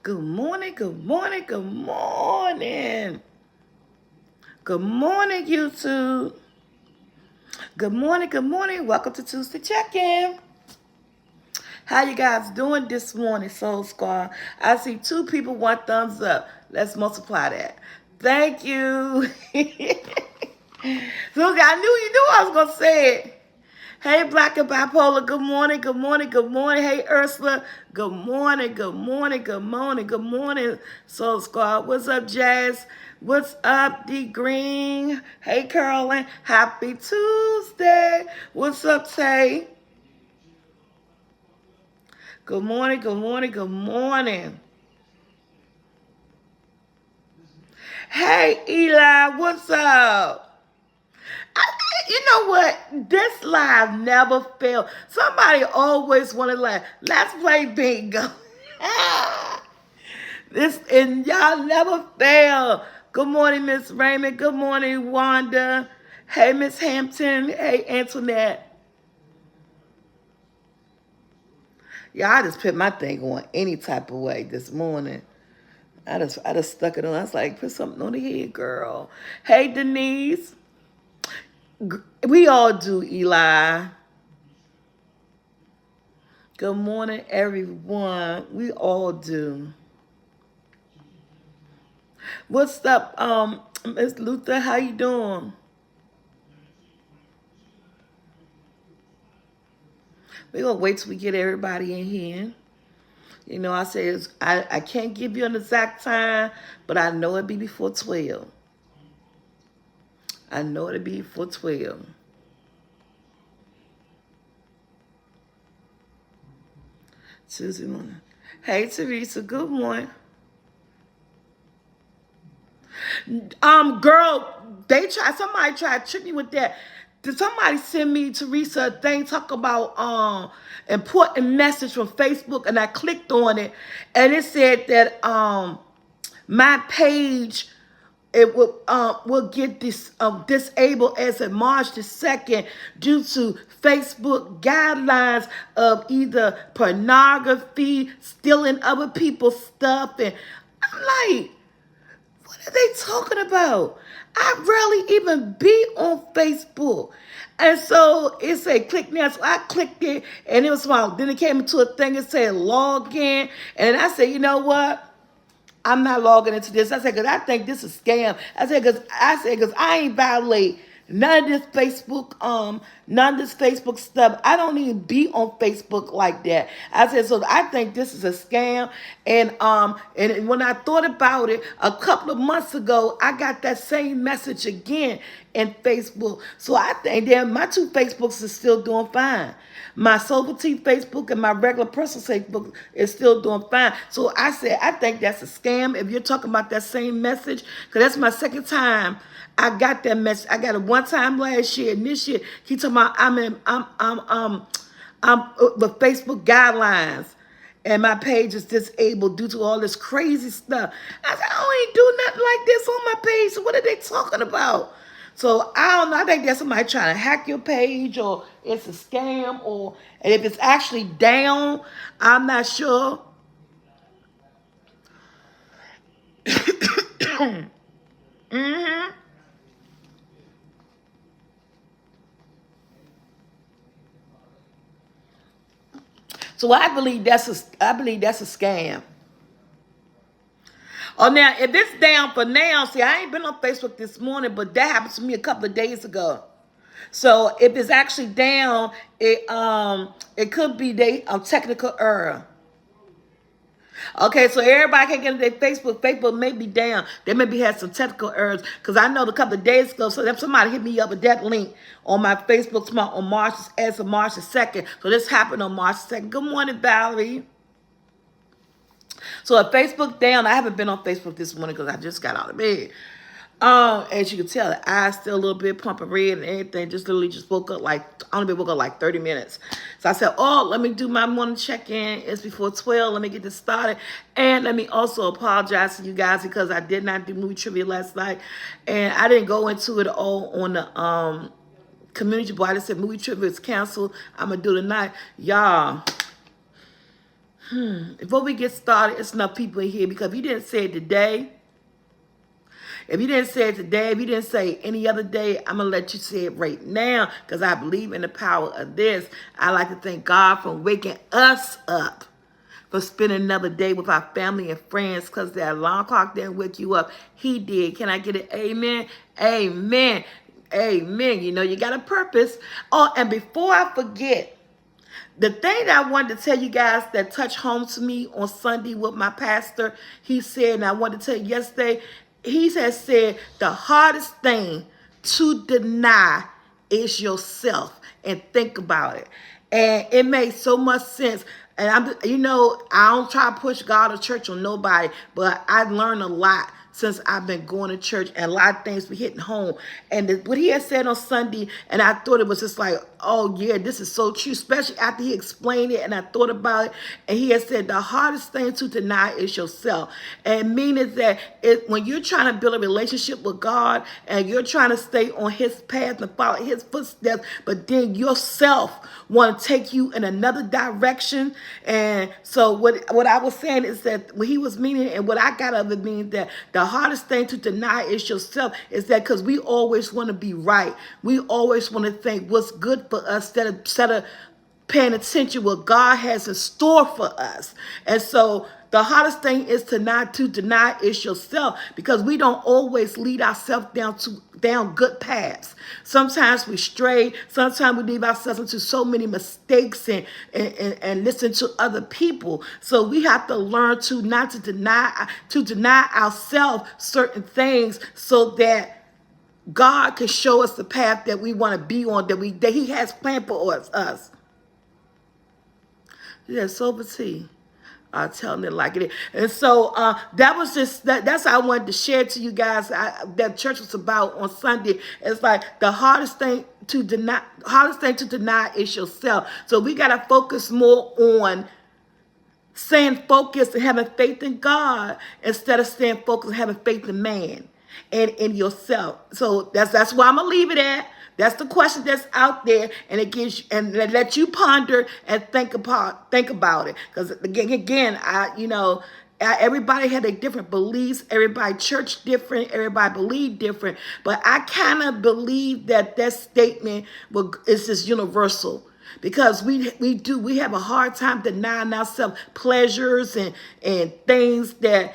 Good morning, good morning, good morning. Good morning, YouTube. Good morning, good morning. Welcome to Tuesday Check-In. How you guys doing this morning, Soul Squad? I see 2 people, 1 thumbs up. Let's multiply that. Thank you. So I knew I was gonna say it. Hey, Black and Bipolar, good morning, good morning, good morning. Hey, Ursula, good morning, good morning, good morning, good morning, Soul Squad. What's up, Jazz? What's up, D Green? Hey, Carolyn, happy Tuesday. What's up, Tay? Good morning, good morning, good morning. Hey, Eli, what's up? You know what? This live never fails. Somebody always want to like, let's play bingo. This and y'all never fail. Good morning, Miss Raymond. Good morning, Wanda. Hey, Miss Hampton. Hey, Antoinette. Yeah, I just put my thing on any type of way this morning. I just stuck it on. I was like, put something on the head, girl. Hey, Denise. We all do, Eli. Good morning, everyone. We all do. What's up, Miss Luther? How you doing? We're gonna wait till we get everybody in here. You know, I say I can't give you an exact time, but I know it'll be before 12. I know it'll be before 12. Tuesday morning. Hey, Teresa. Good morning. Girl, somebody tried to trick me with that. Did somebody send me, Teresa, a thing talk about important message from Facebook, and I clicked on it, and it said that my page will get disabled as of March the 2nd due to Facebook guidelines of either pornography, stealing other people's stuff, and I'm like, what are they talking about? I rarely even be on Facebook. And so it said click now. So I clicked it and it was small. Then it came into a thing that said log in. And I said, you know what? I'm not logging into this. I said, because I think this is a scam. Because I ain't violate none of this none of this Facebook stuff. I don't even be on Facebook like that. I said, so I think this is a scam. And when I thought about it, a couple of months ago, I got that same message again in Facebook. So I think that my 2 Facebooks is still doing fine. My Soulfult Facebook and my regular personal Facebook is still doing fine. So I said, I think that's a scam. If you're talking about that same message, because that's my 2nd time I got that message. I got it one time last year, and this year he talking about I'm the Facebook guidelines, and my page is disabled due to all this crazy stuff. I said, I ain't do nothing like this on my page. So what are they talking about? So I don't know. I think that's somebody trying to hack your page, or it's a scam, and if it's actually down, I'm not sure. hmm So I believe that's a scam. Oh, now if it's down for now, see, I ain't been on Facebook this morning, but that happened to me a couple of days ago. So if it's actually down, it could be a technical error. Okay, so everybody can get into their Facebook. Facebook may be down. They maybe had some technical errors. Because I know a couple of days ago, so if somebody hit me up with that link on my Facebook on March, as of March the 2nd. So this happened on March 2nd. Good morning, Valerie. So if Facebook down, I haven't been on Facebook this morning because I just got out of bed. As you can tell, the eyes still a little bit pumping red and everything. Just literally just woke up I only been woke up like 30 minutes. So I said, oh, let me do my morning check-in. It's before 12. Let me get this started. And let me also apologize to you guys because I did not do movie trivia last night. And I didn't go into it all on the community board. I just said movie trivia is canceled. I'm going to do it tonight. Y'all. Before we get started, it's enough people in here because if you didn't say it today, if you didn't say it today, if you didn't say any other day, I'm going to let you say it right now because I believe in the power of this. I like to thank God for waking us up, for spending another day with our family and friends because that alarm clock didn't wake you up. He did. Can I get an amen? Amen. Amen. You know, you got a purpose. Oh, and before I forget, the thing that I wanted to tell you guys that touched home to me on Sunday with my pastor, he said, and I wanted to tell you yesterday, he has said the hardest thing to deny is yourself, and think about it. And it made so much sense. And I don't try to push God or church on nobody, but I learned a lot since I've been going to church, and a lot of things be hitting home. And what he had said on Sunday, and I thought it was just like, oh yeah, this is so true, especially after he explained it and I thought about it. And he had said the hardest thing to deny is yourself. And meaning that when you're trying to build a relationship with God and you're trying to stay on his path and follow his footsteps, but then yourself want to take you in another direction. And so what I was saying is that what he was meaning, and what I got of it, means that the hardest thing to deny is yourself. Is that because we always want to be right. We always want to think what's good for us instead of paying attention what God has in store for us. And so the hardest thing is to deny is yourself, because we don't always lead ourselves down good paths. Sometimes we stray. Sometimes we leave ourselves into so many mistakes and listen to other people. So we have to learn to deny ourselves certain things so that God can show us the path that we want to be on, that he has planned for us. Yeah, sober tea. Telling it like it is. And so that was just that's how I wanted to share to you guys that church was about on Sunday. It's like the hardest thing to deny is yourself. So we gotta focus more on staying focused and having faith in God instead of staying focused and having faith in man and in yourself. So that's why I'm gonna leave it at. That's the question that's out there, and it gives you, and let you ponder and think about it. Because again, everybody had their different beliefs. Everybody church different. Everybody believe different. But I kind of believe that statement is just universal. Because we have a hard time denying ourselves pleasures and things that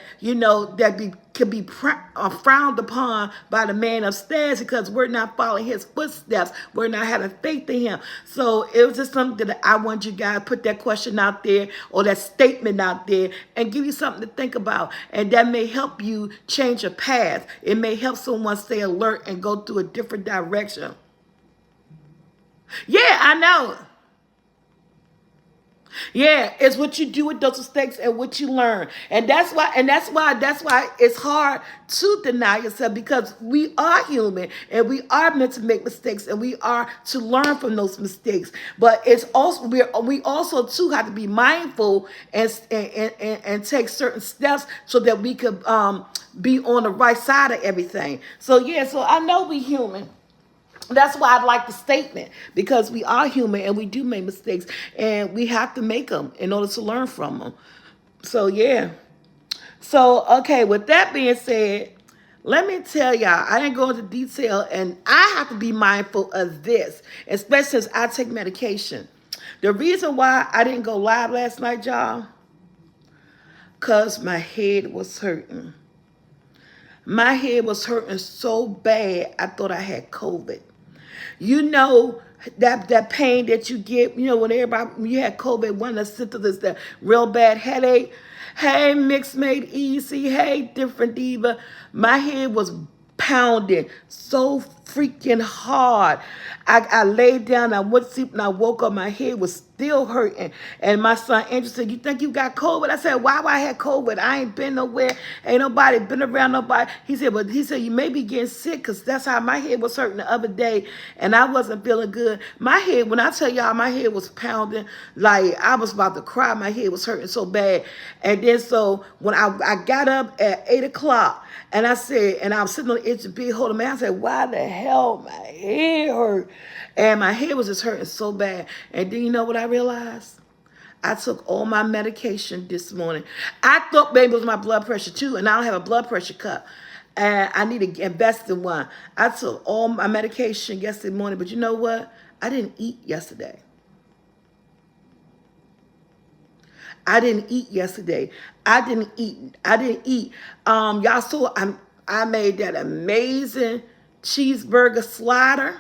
could be frowned upon by the man upstairs, because we're not following his footsteps. We're not having faith in him. So it was just something that I want you guys to put that question out there, or that statement out there, and give you something to think about. And that may help you change your path. It may help someone stay alert and go through a different direction. Yeah, I know. Yeah, it's what you do with those mistakes and what you learn. And that's why it's hard to deny yourself, because we are human and we are meant to make mistakes and we are to learn from those mistakes. But it's also we also too have to be mindful and take certain steps so that we could be on the right side of everything. So yeah, so I know we human. That's why I like the statement, because we are human and we do make mistakes, and we have to make them in order to learn from them. So yeah. So okay, with that being said, let me tell y'all, I didn't go into detail, and I have to be mindful of this, especially since I take medication. The reason why I didn't go live last night, y'all, because my head was hurting. My head was hurting so bad, I thought I had COVID. You know that pain that you get, when you had COVID, one of the symptoms is the real bad headache. Hey, Mixed Made Easy. Hey, Different Diva. My head was pounding so freaking hard. I laid down, I went to sleep, and I woke up, my head was still hurting. And my son Andrew said, "You think you got COVID?" I said, "Why would I have COVID? I ain't been nowhere. Ain't nobody been around nobody." He said, "You may be getting sick," because that's how my head was hurting the other day, and I wasn't feeling good. My head, when I tell y'all, my head was pounding like I was about to cry. My head was hurting so bad. And then so when I got up at 8 o'clock, and I said, and I was sitting on the edge of the bed holding man, I said, "Why the hell my head hurt?" And my head was just hurting so bad. And then you know what I realized? I took all my medication this morning. I thought maybe it was my blood pressure too, and I don't have a blood pressure cup. And I need to invest in one. I took all my medication yesterday morning, but you know what? I didn't eat yesterday. I didn't eat yesterday. I didn't eat. Y'all saw I made that amazing cheeseburger slider,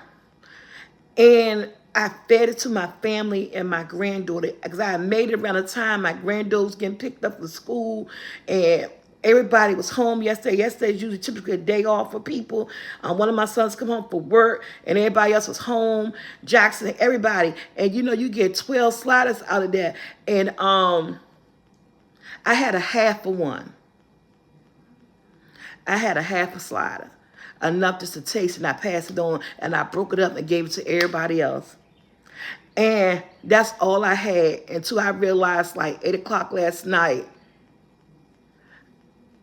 and I fed it to my family and my granddaughter because I made it around the time my granddaughter was getting picked up from school, and everybody was home yesterday. Yesterday is usually typically a day off for people. One of my sons come home for work, and everybody else was home. Jackson, everybody, and you know you get 12 sliders out of that, and I had a half of one. I had a half a slider, enough just to taste, and I passed it on, and I broke it up and gave it to everybody else. And that's all I had until I realized, like 8 o'clock last night,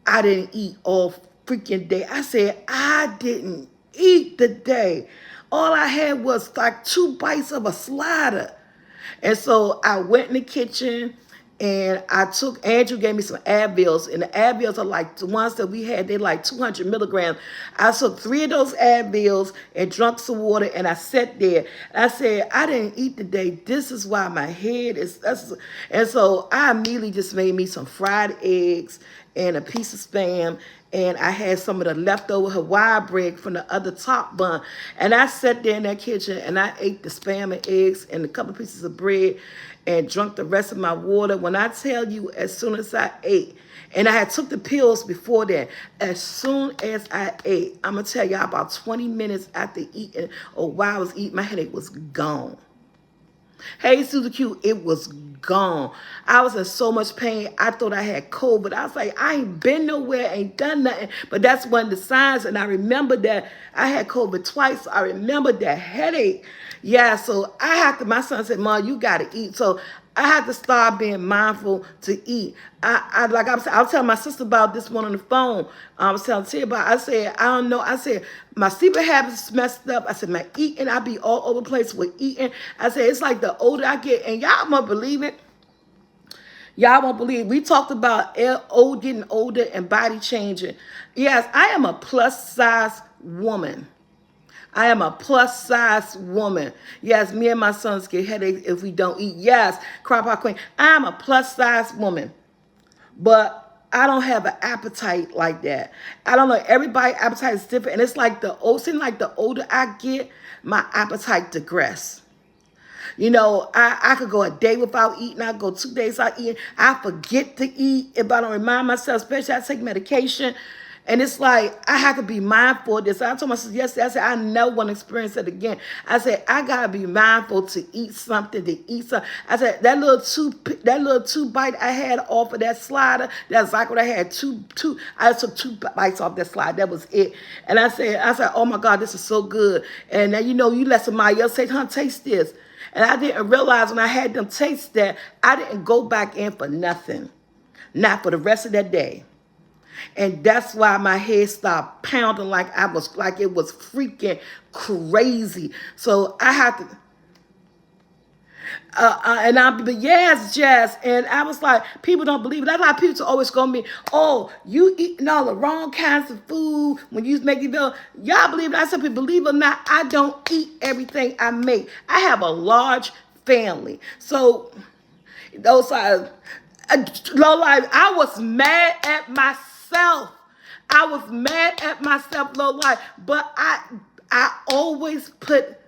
I didn't eat all freaking day. I said, I didn't eat today. All I had was like 2 bites of a slider. And so I went in the kitchen, and Andrew gave me some Advils, and the Advils are like the ones that we had, they're like 200 milligrams. I took 3 of those Advils and drunk some water, and I sat there. I said, I didn't eat today. This is why my head is, and so I immediately just made me some fried eggs and a piece of Spam, and I had some of the leftover Hawaii bread from the other top bun. And I sat there in that kitchen, and I ate the Spam and eggs and a couple pieces of bread and drunk the rest of my water. When I tell you, as soon as I ate, and I had took the pills before that, as soon as I ate, I'm going to tell y'all about 20 minutes after eating, or while I was eating, my headache was gone. Hey, Susie Q, it was gone. I was in so much pain. I thought I had COVID. I was like, I ain't been nowhere, ain't done nothing. But that's one of the signs. And I remember that I had COVID twice. So I remember that headache. Yeah, so my son said, Mom, you got to eat. So I had to start being mindful to eat. I was telling my sister about this one on the phone. I was telling Tia about, I said, I don't know. I said, my sleeping habits messed up. I said, my eating, I be all over the place with eating. I said, it's like the older I get, and y'all won't believe it. Y'all won't believe. We talked about getting older and body changing. Yes, I am a plus size woman. I am a plus size woman. Yes, me and my sons get headaches if we don't eat. Yes, crop out queen. I am a plus size woman, but I don't have an appetite like that. I don't know. Everybody's appetite is different, and it's like the older I get, my appetite digress. You know, I could go a day without eating. I go 2 days without eating. I forget to eat if I don't remind myself, especially I take medication. And it's like, I have to be mindful of this. I told myself yesterday, I said, I never want to experience it again. I said, I got to be mindful to eat something, I said, that little two bite I had off of that slider, that's like what I had, I took 2 bites off that slider. That was it. And I said, oh my God, this is so good. And then, you know, you let somebody else say, taste this. And I didn't realize when I had them taste that, I didn't go back in for nothing. Not for the rest of that day. And that's why my head started pounding like it was freaking crazy. So I had to, but yes, Jess. And I was like, people don't believe it. That's why people always going to be, oh, you eating all the wrong kinds of food when you make it bill. Y'all believe it. I said, believe it or not, I don't eat everything I make. I have a large family. So those are, low life, I was mad at myself. I was mad at myself, low life. But I always put,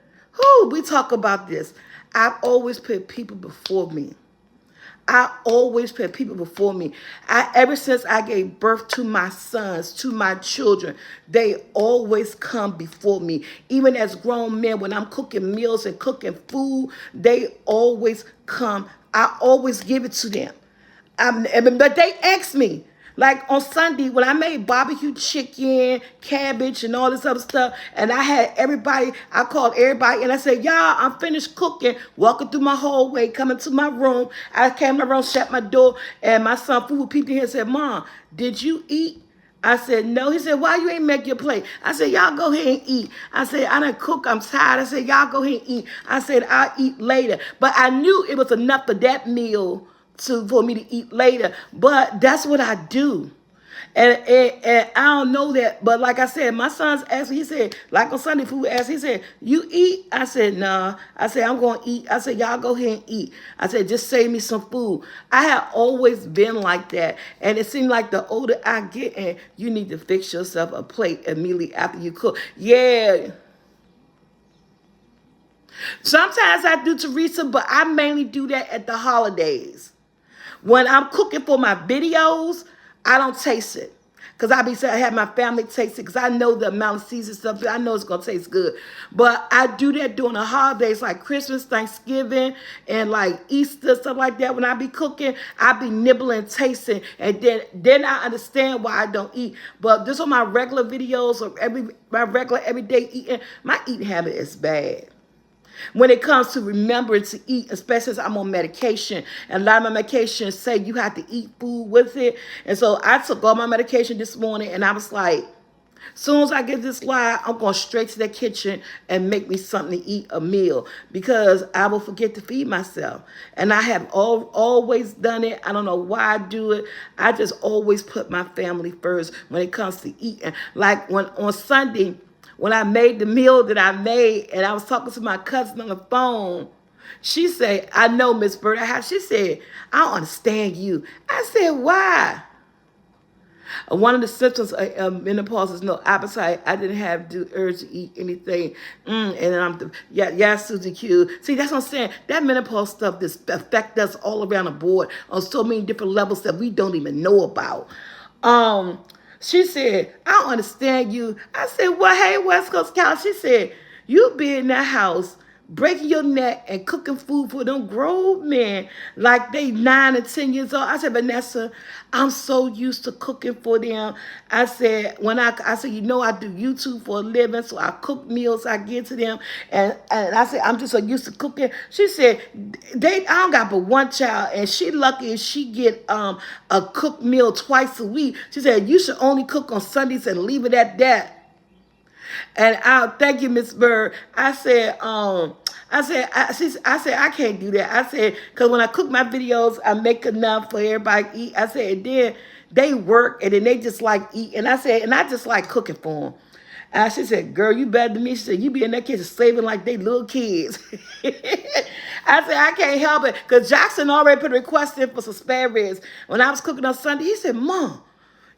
we talk about this. I've always put people before me. Ever since I gave birth to my sons, to my children, they always come before me. Even as grown men, when I'm cooking meals and cooking food, they always come. I always give it to them. But they ask me. Like on Sunday, when I made barbecue chicken, cabbage, and all this other stuff, and I called everybody, and I said, y'all, I'm finished cooking, walking through my hallway, coming to my room. I came to my room, shut my door, and my son, Fufu, peeped in here and said, Mom, did you eat? I said, no. He said, why you ain't make your plate? I said, y'all go ahead and eat. I said, I done cook. I'm tired. I said, y'all go ahead and eat. I said, I'll eat later. But I knew it was enough for that meal for me to eat later. But that's what I do. And I don't know that, but like I said, my son's asked me, he said, like on Sunday food asked, he said, you eat? I said, nah. I said, I'm going to eat. I said, y'all go ahead and eat. I said, just save me some food. I have always been like that. And it seemed like the older I get, and you need to fix yourself a plate immediately after you cook. Yeah. Sometimes I do, Teresa, but I mainly do that at the holidays. When I'm cooking for my videos, I don't taste it. Because I be saying I have my family taste it because I know the amount of seasoned stuff. I know it's going to taste good. But I do that during the holidays like Christmas, Thanksgiving, and like Easter, stuff like that. When I be cooking, I be nibbling, tasting, and then I understand why I don't eat. But this on my regular videos or my regular everyday eating, my eating habit is bad. When it comes to remembering to eat, especially as I'm on medication, and a lot of my medications say you have to eat food with it. And so I took all my medication this morning, and I was like, as soon as I get this slide, I'm going straight to the kitchen and make me something to eat, a meal, because I will forget to feed myself. And I have always done it. I don't know why I do it. I just always put my family first when it comes to eating. Like when on Sunday, when I made the meal that I made, and I was talking to my cousin on the phone, she said, I know, Miss Bird. She said, I don't understand you. I said, why? One of the symptoms of menopause is no appetite. I didn't have the urge to eat anything. Yeah, Susie Q. See, that's what I'm saying. That menopause stuff just affects us all around the board on so many different levels that we don't even know about. She said, I don't understand you. I said, well, hey, West Coast Cal. She said, you be in that house breaking your neck and cooking food for them grown men like they 9 and 10 years old. I said, Vanessa, I'm so used to cooking for them. I said, I said, you know, I do YouTube for a living, so I cook meals I give to them. And I said, I'm just so used to cooking. She said, I don't got but one child, and she lucky if she get a cooked meal twice a week. She said, you should only cook on Sundays and leave it at that. And thank you, Miss Bird. I said, I can't do that. I said, because when I cook my videos, I make enough for everybody to eat. I said, and then they work, and then they just like eat. And I said, and I just like cooking for them. And she said, girl, you better than me. She said, you be in that kitchen slaving like they little kids. I said, I can't help it. Because Jackson already put a request in for some spare ribs. When I was cooking on Sunday, he said, Mom,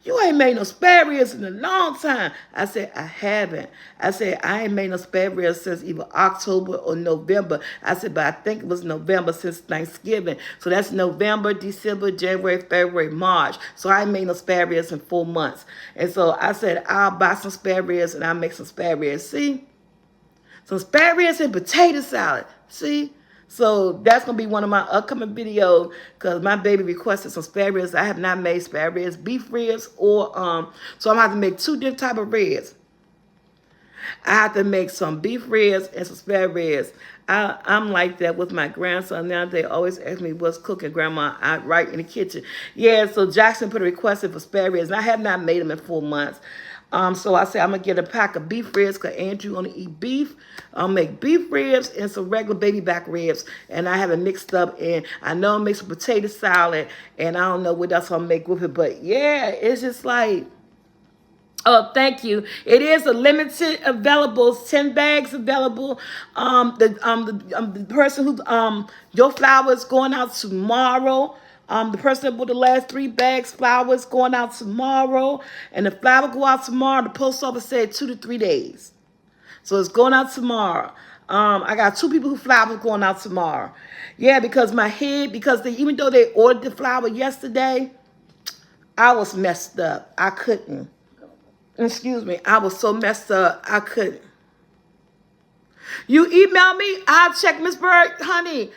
you ain't made no spare ribs in a long time. I said, I haven't. I said, I ain't made no spare ribs since either October or November. I said, but I think it was November since Thanksgiving. So that's November, December, January, February, March. So I ain't made no spare ribs in 4 months. And so I said, I'll buy some spare ribs and I'll make some spare ribs. See? Some spare ribs and potato salad. See? So that's going to be one of my upcoming videos because my baby requested some spare ribs. I have not made spare ribs, beef ribs, or, so I'm going to have to make 2 different type of ribs. I have to make some beef ribs and some spare ribs. I'm like that with my grandson now. They always ask me what's cooking, Grandma. Right in the kitchen. Yeah, so Jackson put a request in for spare ribs, and I have not made them in 4 months. So I said I'm going to get a pack of beef ribs because Andrew going to eat beef. I'll make beef ribs and some regular baby back ribs. And I have it mixed up. And I know I'll make some potato salad. And I don't know what else I'll make with it. But yeah, it's just like, oh, thank you. It is a limited available, 10 bags available. The person who, your flour is going out tomorrow. The person that bought the last 3 bags, flour is going out tomorrow. And the flour go out tomorrow. The post office said 2 to 3 days. So it's going out tomorrow. I got 2 people who flour is going out tomorrow. Yeah, because my head, even though they ordered the flour yesterday, I was messed up. I couldn't. Excuse me. I was so messed up. I couldn't. You email me, I'll check, Miss Bird, honey.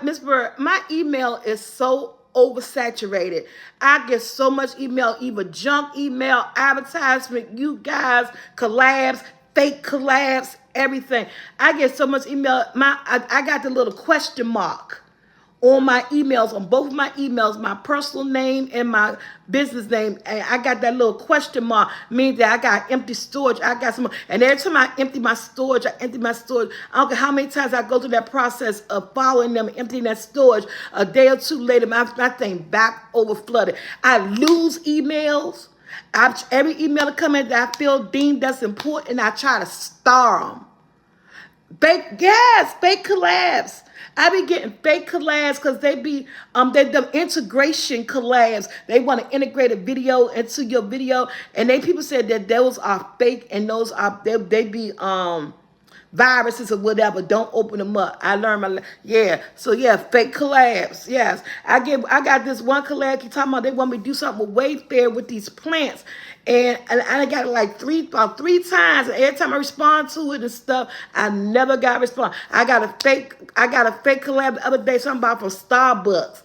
Miss Bird, my email is so oversaturated. I get so much email, either junk email, advertisement, you guys, collabs, fake collabs, everything. I get so much email. I got the little question mark on my emails, on both of my emails, my personal name and my business name. And I got that little question mark, means that I got empty storage. I got some, and every time I empty my storage, I empty my storage. I don't care how many times I go through that process of following them, emptying that storage. A day or two later, my thing back over flooded. I lose emails. Every email that come in that I feel deemed that's important, I try to star them. Fake collabs. I be getting fake collabs because they be the integration collabs. They want to integrate a video into your video, and people said that those are fake and those are they be viruses or whatever. Don't open them up. I learned so fake collabs. Yes, I got this one collab. You talking about they want me to do something with Wayfair with these plants, and I got it like about three times. And every time I respond to it and stuff, I never got a response. I got a fake collab the other day. Something about from Starbucks.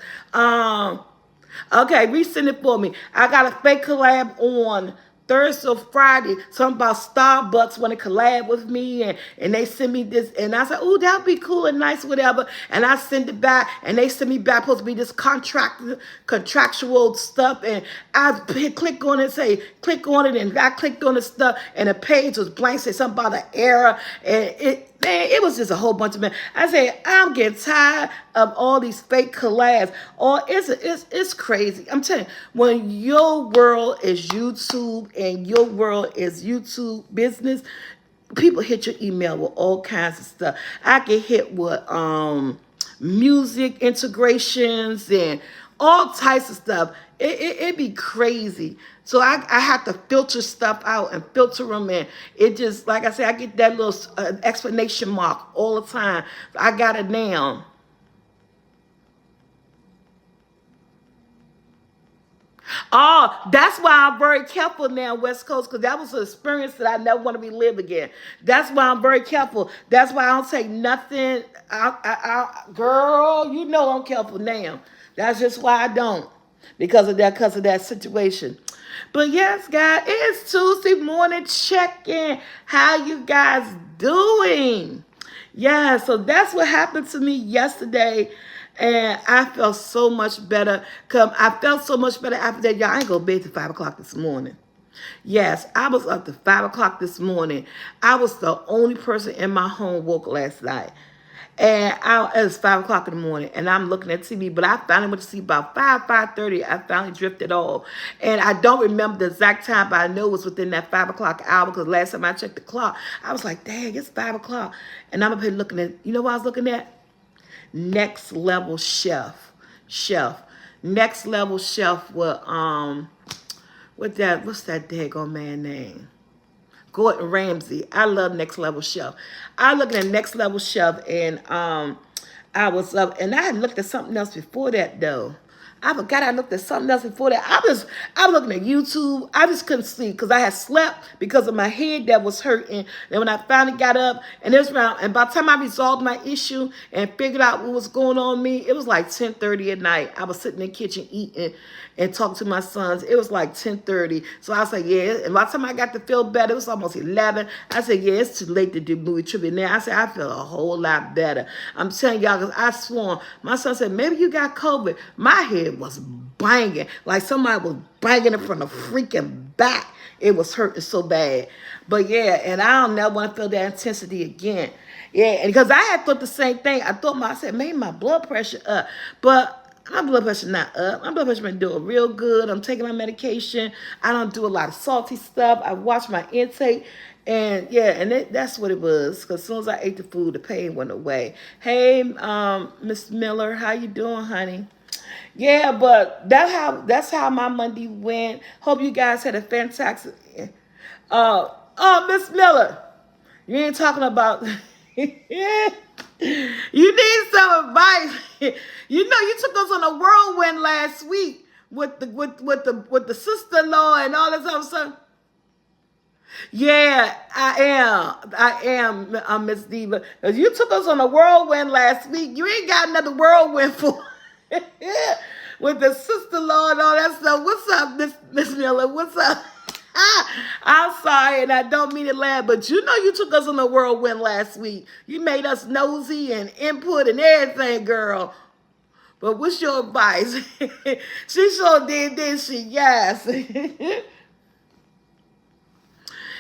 Okay, resend it for me. I got a fake collab on Thursday or Friday, something about Starbucks want to collab with me, and they send me this, and I said, "Oh, that'd be cool and nice, whatever." And I send it back, and they send me back supposed to be this contractual stuff, and I click on it, and say click on it, and I clicked on the stuff, and the page was blank, said something about an error, and it was just a whole bunch of men. I said, I'm getting tired of all these fake collabs. It's crazy. I'm telling you, when your world is YouTube and your world is YouTube business, people hit your email with all kinds of stuff. I get hit with music integrations and all types of stuff. It be crazy. So I have to filter stuff out and filter them in. It just, like I said, I get that little explanation mark all the time. I got it now. Oh, that's why I'm very careful now, West Coast, because that was an experience that I never want to relive again. That's why I'm very careful. That's why I don't take nothing. Girl, you know I'm careful now. That's just why I don't. Because of that situation. But yes, guys, it's Tuesday morning check-in. How you guys doing? Yeah, so that's what happened to me yesterday. And I felt so much better. I felt so much better after that. Y'all, I ain't go to bed till 5 o'clock this morning. Yes, I was up to 5 o'clock this morning. I was the only person in my home woke last night. And it was 5 o'clock in the morning, and I'm looking at TV, but I finally went to sleep about 5:30. I finally drifted off. And I don't remember the exact time, but I know it was within that 5 o'clock hour, because last time I checked the clock, I was like, dang, it's 5 o'clock. And I'm up here looking at, you know what I was looking at? Next Level Chef. Next Level Chef with, what's that daggone man name? Gordon Ramsay. I love Next Level Chef. I looked at Next Level Chef, and I was up, and I had looked at something else before that though. I forgot I looked at something else before that. I was looking at YouTube. I just couldn't sleep because I had slept because of my head that was hurting. And when I finally got up, and it was around, and by the time I resolved my issue and figured out what was going on with me, it was like 10:30 at night. I was sitting in the kitchen eating and talking to my sons. It was like 10:30. So I was like, yeah. And by the time I got to feel better, it was almost 11. I said, yeah, it's too late to do movie trivia now. I said, I feel a whole lot better. I'm telling y'all, because I swore. My son said, maybe you got COVID. My head was banging. Like somebody was banging it from the freaking back. It was hurting so bad. But yeah, and I don't never want to feel that intensity again. Yeah, and because I had thought the same thing. I said, maybe my blood pressure up. But my blood pressure not up. My blood pressure been doing real good. I'm taking my medication. I don't do a lot of salty stuff. I watch my intake. And yeah, and that's what it was. Because as soon as I ate the food, the pain went away. Hey, Miss Miller, how you doing, honey? Yeah, but that's how my Monday went. Hope you guys had a fantastic. Miss Miller, you ain't talking about. You need some advice. You know, you took us on a whirlwind last week with the sister-in-law and all this other stuff. Yeah, I am, Miss Diva. Because you took us on a whirlwind last week. You ain't got another whirlwind for with the sister-in-law and all that stuff. What's up, Miss Miller? What's up? I'm sorry, and I don't mean to laugh, but you know you took us on a whirlwind last week. You made us nosy and input and everything, girl. But what's your advice? She sure did she? Yes.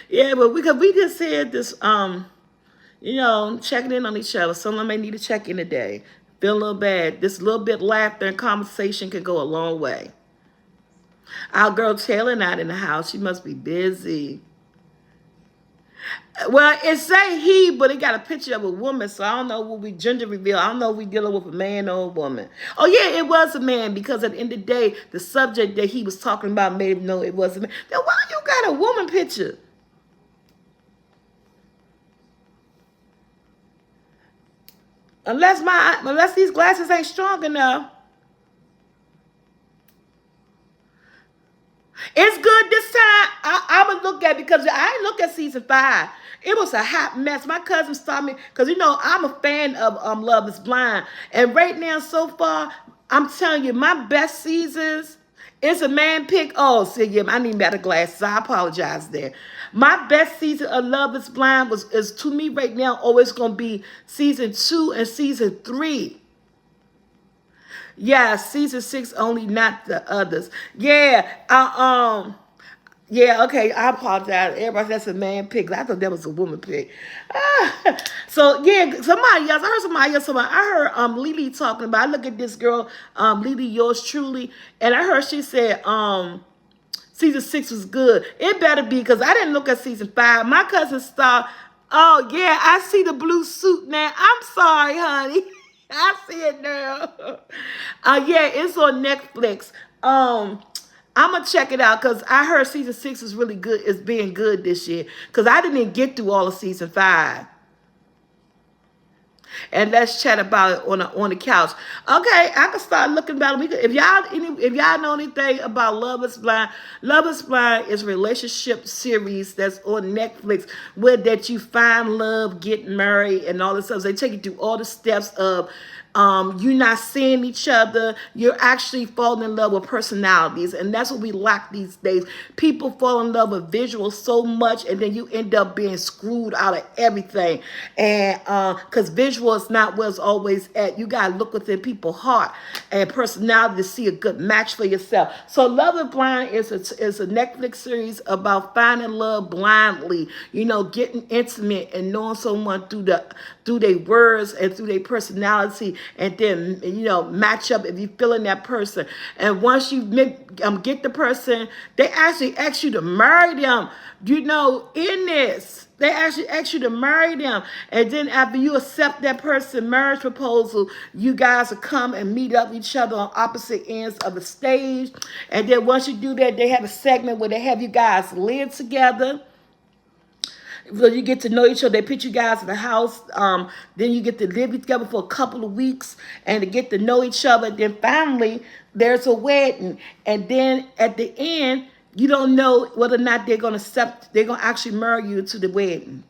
Yeah, but we just said this, checking in on each other. Someone may need to check in today. Feel a little bad. This little bit laughter and conversation can go a long way. Our girl Taylor not in the house. She must be busy. Well, it say he, but it got a picture of a woman, so I don't know what we gender reveal. I don't know if we dealing with a man or a woman. Oh yeah, it was a man because at the end of the day, the subject that he was talking about made him know it was a man. Then why you got a woman picture? Unless these glasses ain't strong enough. It's good this time. I'm gonna look at it because I didn't look at season 5. It was a hot mess. My cousin stopped me because I'm a fan of Love Is Blind, and right now so far, I'm telling you, my best seasons. It's a man pick. Oh, see, yeah, I need better glasses. I apologize there. My best season of Love Is Blind is to me right now always gonna be season 2 and season 3. Yeah, season 6 only, not the others. Yeah, yeah, okay. I apologize. Everybody, that's a man pick. I thought that was a woman pick. So yeah, somebody else. I heard somebody else. I heard Lily talking about. I look at this girl, Lily, yours truly, and I heard she said season 6 was good. It better be because I didn't look at season 5. My cousin Star. Oh yeah, I see the blue suit now. I'm sorry, honey. I see it now. Yeah, it's on Netflix. I'm gonna check it out because I heard season 6 is really good. It's being good this year because I didn't even get through all of season 5. And let's chat about it on the couch. Okay, I can start looking about it. If y'all know anything about Love Is Blind is a relationship series that's on Netflix where that you find love, get married, and all this stuff. They take you through all the steps of you're not seeing each other. You're actually falling in love with personalities. And that's what we lack these days. People fall in love with visuals so much, and then you end up being screwed out of everything. And because visual is not where it's always at. You got to look within people's heart and personality to see a good match for yourself. So Love Is Blind is a Netflix series about finding love blindly. Getting intimate and knowing someone through their words and through their personality, and then match up if you feeling that person. And once you get the person, they actually ask you to marry them. In this, they actually ask you to marry them, and then after you accept that person marriage proposal, you guys will come and meet up each other on opposite ends of the stage. And then once you do that, they have a segment where they have you guys live together. So you get to know each other. They put you guys in the house. Then you get to live together for a couple of weeks and to get to know each other. Then finally, there's a wedding. And then at the end, you don't know whether or not they're going to actually marry you to the wedding.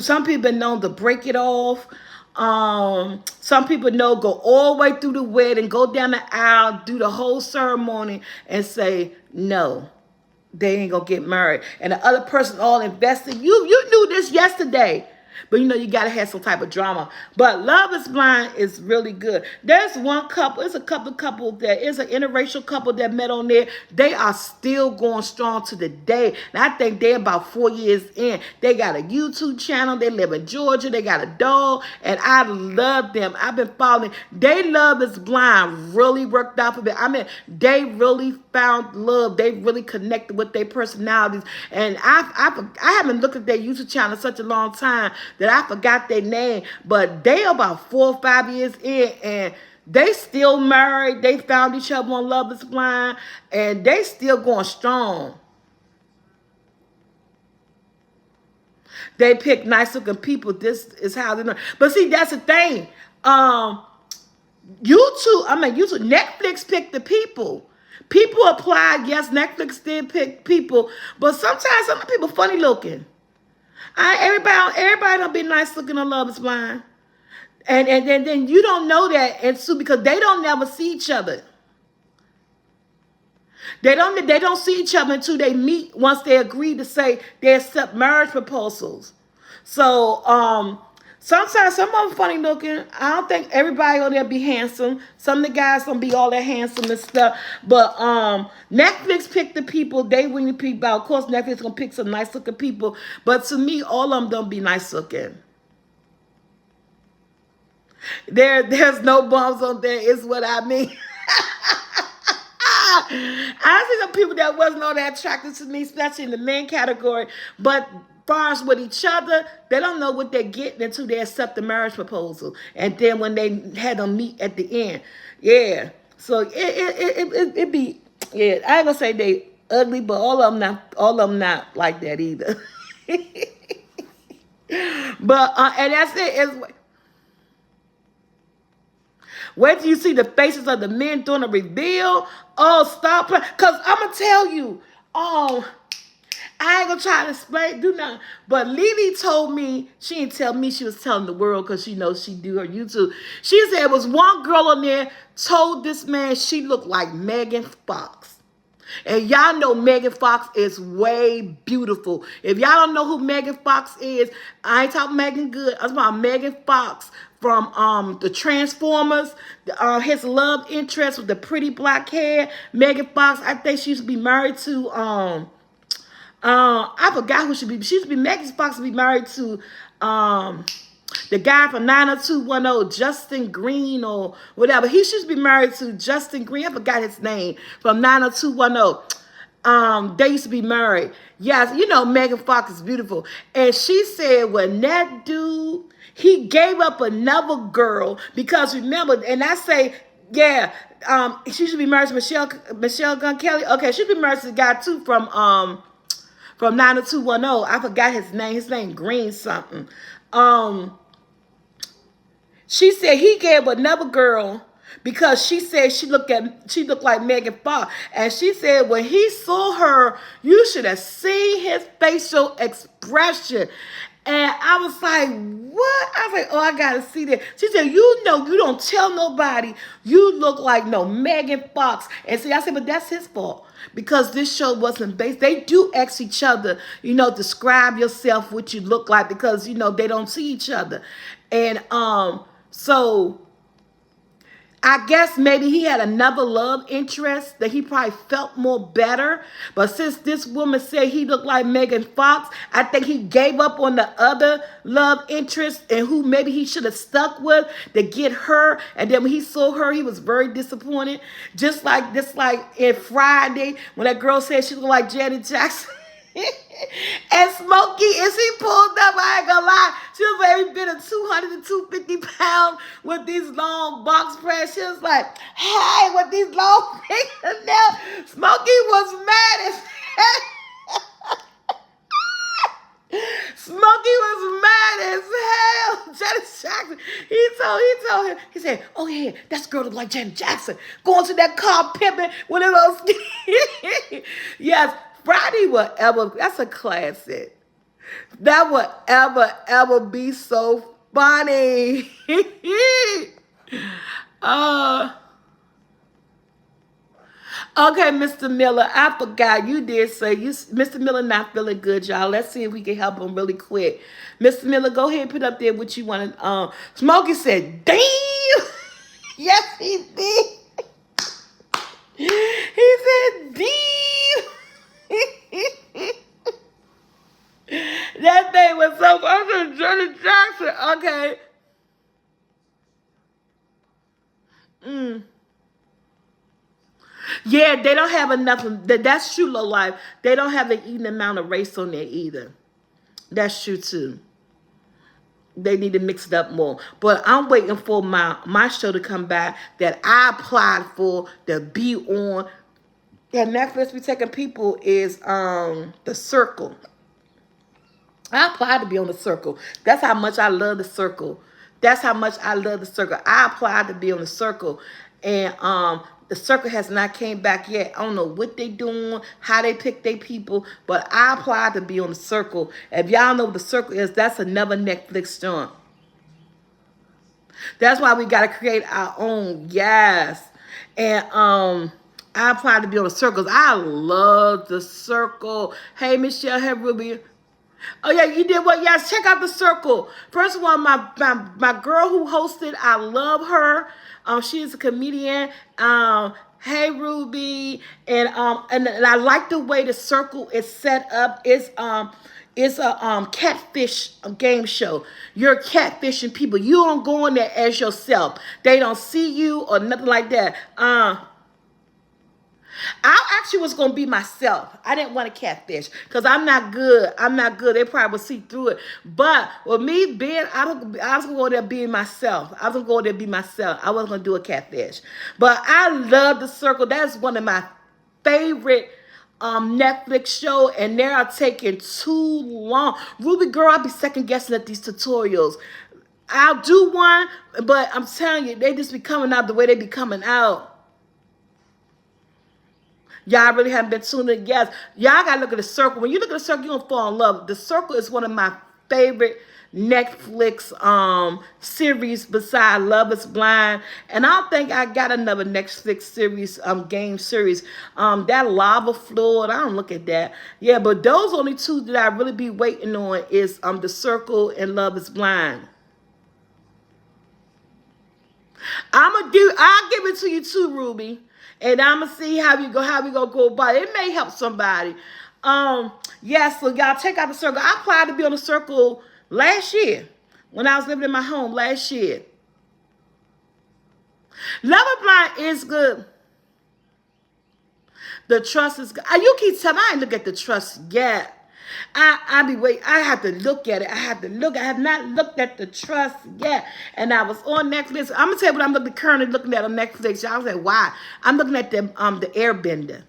Some people know to break it off. Some people know go all the way through the wedding, go down the aisle, do the whole ceremony, and say no. They ain't gonna get married. And the other person all invested. You knew this yesterday. But you gotta have some type of drama. But Love Is Blind is really good. There's one couple, it's a couple that is an interracial couple that met on there. They are still going strong to the day. And I think they're about 4 years in. They got a YouTube channel. They live in Georgia. They got a dog. And I love them. I've been following. They Love Is Blind really worked out for them. I mean, they really found love. They really connected with their personalities. And I haven't looked at their YouTube channel in such a long time that I forgot their name, but they about 4 or 5 years in, and they still married. They found each other on Love Is Blind, and they still going strong. They pick nice looking people. This is how they know. But see, that's the thing. YouTube, Netflix picked the people. People applied. Yes, Netflix did pick people, but sometimes some people funny looking. Everybody don't be nice looking on Love Is Blind. And then you don't know that, and so because they don't never see each other. They don't see each other until they meet once they agree to say they accept marriage proposals. So Sometimes some of them funny looking. I don't think everybody on there be handsome. Some of the guys don't be all that handsome and stuff. But Netflix pick the people they bring the people out. Of course, Netflix gonna pick some nice looking people. But to me, all of them don't be nice looking. There's no bums on there. Is what I mean. I see some people that wasn't all that attracted to me, especially in the men category. But far as with each other, they don't know what they're getting until they accept the marriage proposal. And then when they had them meet at the end. Yeah. So it be, yeah, I ain't gonna say they ugly, but all of them not like that either. But and that's it. Wait till you see the faces of the men doing a reveal. Oh, stop playing. Because I'm going to tell you, I ain't going to try to explain, do nothing. But Lily told me, she didn't tell me, she was telling the world because she knows she do her YouTube. She said it was one girl on there told this man she looked like Megan Fox. And y'all know Megan Fox is way beautiful. If y'all don't know who Megan Fox is, I ain't talking Megan Good. I'm talking about Megan Fox from the Transformers. His love interest with the pretty black hair. Megan Fox, I think she used to be married to I forgot who she be. She used to be Megan Fox to be married to the guy from 90210, Justin Green or whatever. He should be married to Justin Green. I forgot his name from 90210. They used to be married. Yes, you know Megan Fox is beautiful. And she said when that dude, he gave up another girl because remember, and I say, yeah, she should be married to Michelle Gunn Kelly. Okay, she should be married to the guy too from 90210. I forgot his name. His name Green something. She said he gave another girl because she said she looked like Megan Fox. And she said when he saw her, you should have seen his facial expression. And I was like, what? I was like, oh, I got to see that. She said, you know, you don't tell nobody you look like no Megan Fox. And see, I said, but that's his fault. Because this show wasn't based. They do ask each other, you know, describe yourself, what you look like, because, you know, they don't see each other. And so I guess maybe he had another love interest that he probably felt more better. But since this woman said he looked like Megan Fox, I think he gave up on the other love interest and who maybe he should have stuck with to get her. And then when he saw her, he was very disappointed. Just like in Friday when that girl said she looked like Janet Jackson. And Smokey, and she pulled up, I ain't gonna lie, she was every bit of 200 to 250 pounds with these long box press. She was like, hey, with these long fingernails. Smokey was mad as Smokey was mad as hell. Janet Jackson. He told him, he said, oh yeah, that's girl look like Janet Jackson. Going to that car pimping with a little yes. Friday will ever, that's a classic. That will ever be so funny. Okay, Mr. Miller, I forgot. You did say, Mr. Miller not feeling good, y'all. Let's see if we can help him really quick. Mr. Miller, go ahead and put up there what you want. Smokey said, damn. Yes, he did. He said, damn. That thing was so funny. Janet Jackson. Okay. Yeah, they don't have enough. That's true, low life. They don't have an even amount of race on there either. That's true too. They need to mix it up more. But I'm waiting for my show to come back that I applied for to be on. That Netflix be taking people is The Circle. I applied to be on The Circle. That's how much I love The Circle. That's how much I love The Circle. I applied to be on The Circle. And The Circle has not came back yet. I don't know what they doing, how they pick their people, but I applied to be on The Circle. If y'all know what The Circle is, that's another Netflix joint. That's why we got to create our own. Yes. And I applied to be on The Circle. I love The Circle. Hey, Michelle. Hey, Ruby. Oh yeah, you did what? Yes, check out the circle. First of all, my girl who hosted, I love her. She is a comedian. Hey Ruby, and I like the way the circle is set up. It's a catfish game show. You're catfishing people. You don't go in there as yourself. They don't see you or nothing like that. I actually was gonna be myself. I didn't want to catfish because I'm not good. I'm not good. They probably would see through it. But with me being, I was gonna go there being myself. I was gonna go there be myself. I wasn't gonna do a catfish. But I love the circle. That's one of my favorite Netflix show, and they are taking too long. Ruby girl, I'll be second guessing at these tutorials. I'll do one, but I'm telling you, they just be coming out the way they be coming out. Y'all really haven't been tuning in. Yes, y'all gotta look at the circle. When you look at the circle, you're gonna fall in love. The circle is one of my favorite Netflix series beside Love is Blind. And I don't think I got another Netflix series, game series. That Lava Flood, I don't look at that. Yeah, but those only two that I really be waiting on is the circle and Love is Blind. I'll give it to you too, Ruby. And I'ma see how we gonna go about it. It may help somebody. Yeah, so y'all check out the circle. I applied to be on the circle last year when I was living in my home last year. Love and Blind is good. The trust is good. You keep telling me I ain't look at the trust yet. I be wait. I have to look at it. I have to look. I have not looked at the trust yet. And I was on Netflix. I'm gonna tell you what currently looking at on Netflix. Y'all say why? I'm looking at the Airbender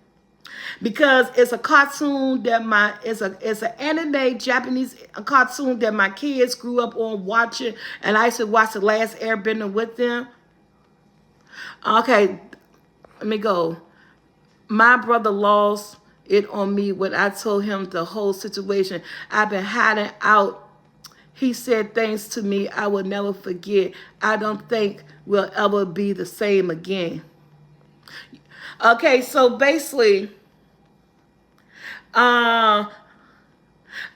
because it's a cartoon that it's an anime Japanese cartoon that my kids grew up on watching, and I used to watch the last Airbender with them. Okay, let me go. My brother lost it on me when I told him the whole situation. I've been hiding out. He said things to me I will never forget. I don't think we'll ever be the same again. Okay, so basically, I'm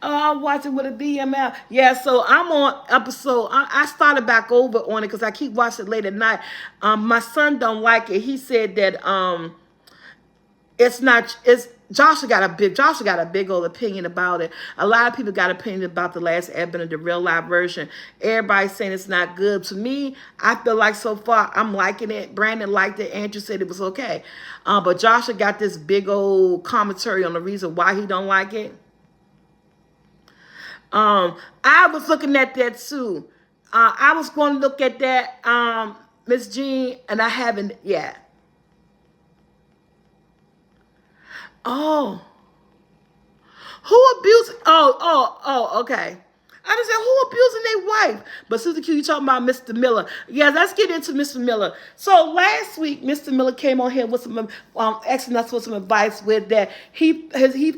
watching with a DML. Yeah, so I'm on episode. I started back over on it because I keep watching it late at night. My son don't like it. He said that it's not. Joshua got a big old opinion about it. A lot of people got opinion about the last Airbender, the real live version. Everybody's saying it's not good. To me, I feel like so far I'm liking it. Brandon liked it. Andrew said it was okay. But Joshua got this big old commentary on the reason why he don't like it. I was looking at that too. I was going to look at that, Miss Jean, and I haven't yet. Oh, who abused? Okay. I just said, who abusing their wife? But Sister Q, you talking about Mr. Miller. Yeah, let's get into Mr. Miller. So last week, Mr. Miller came on here with some, asking us for some advice with that he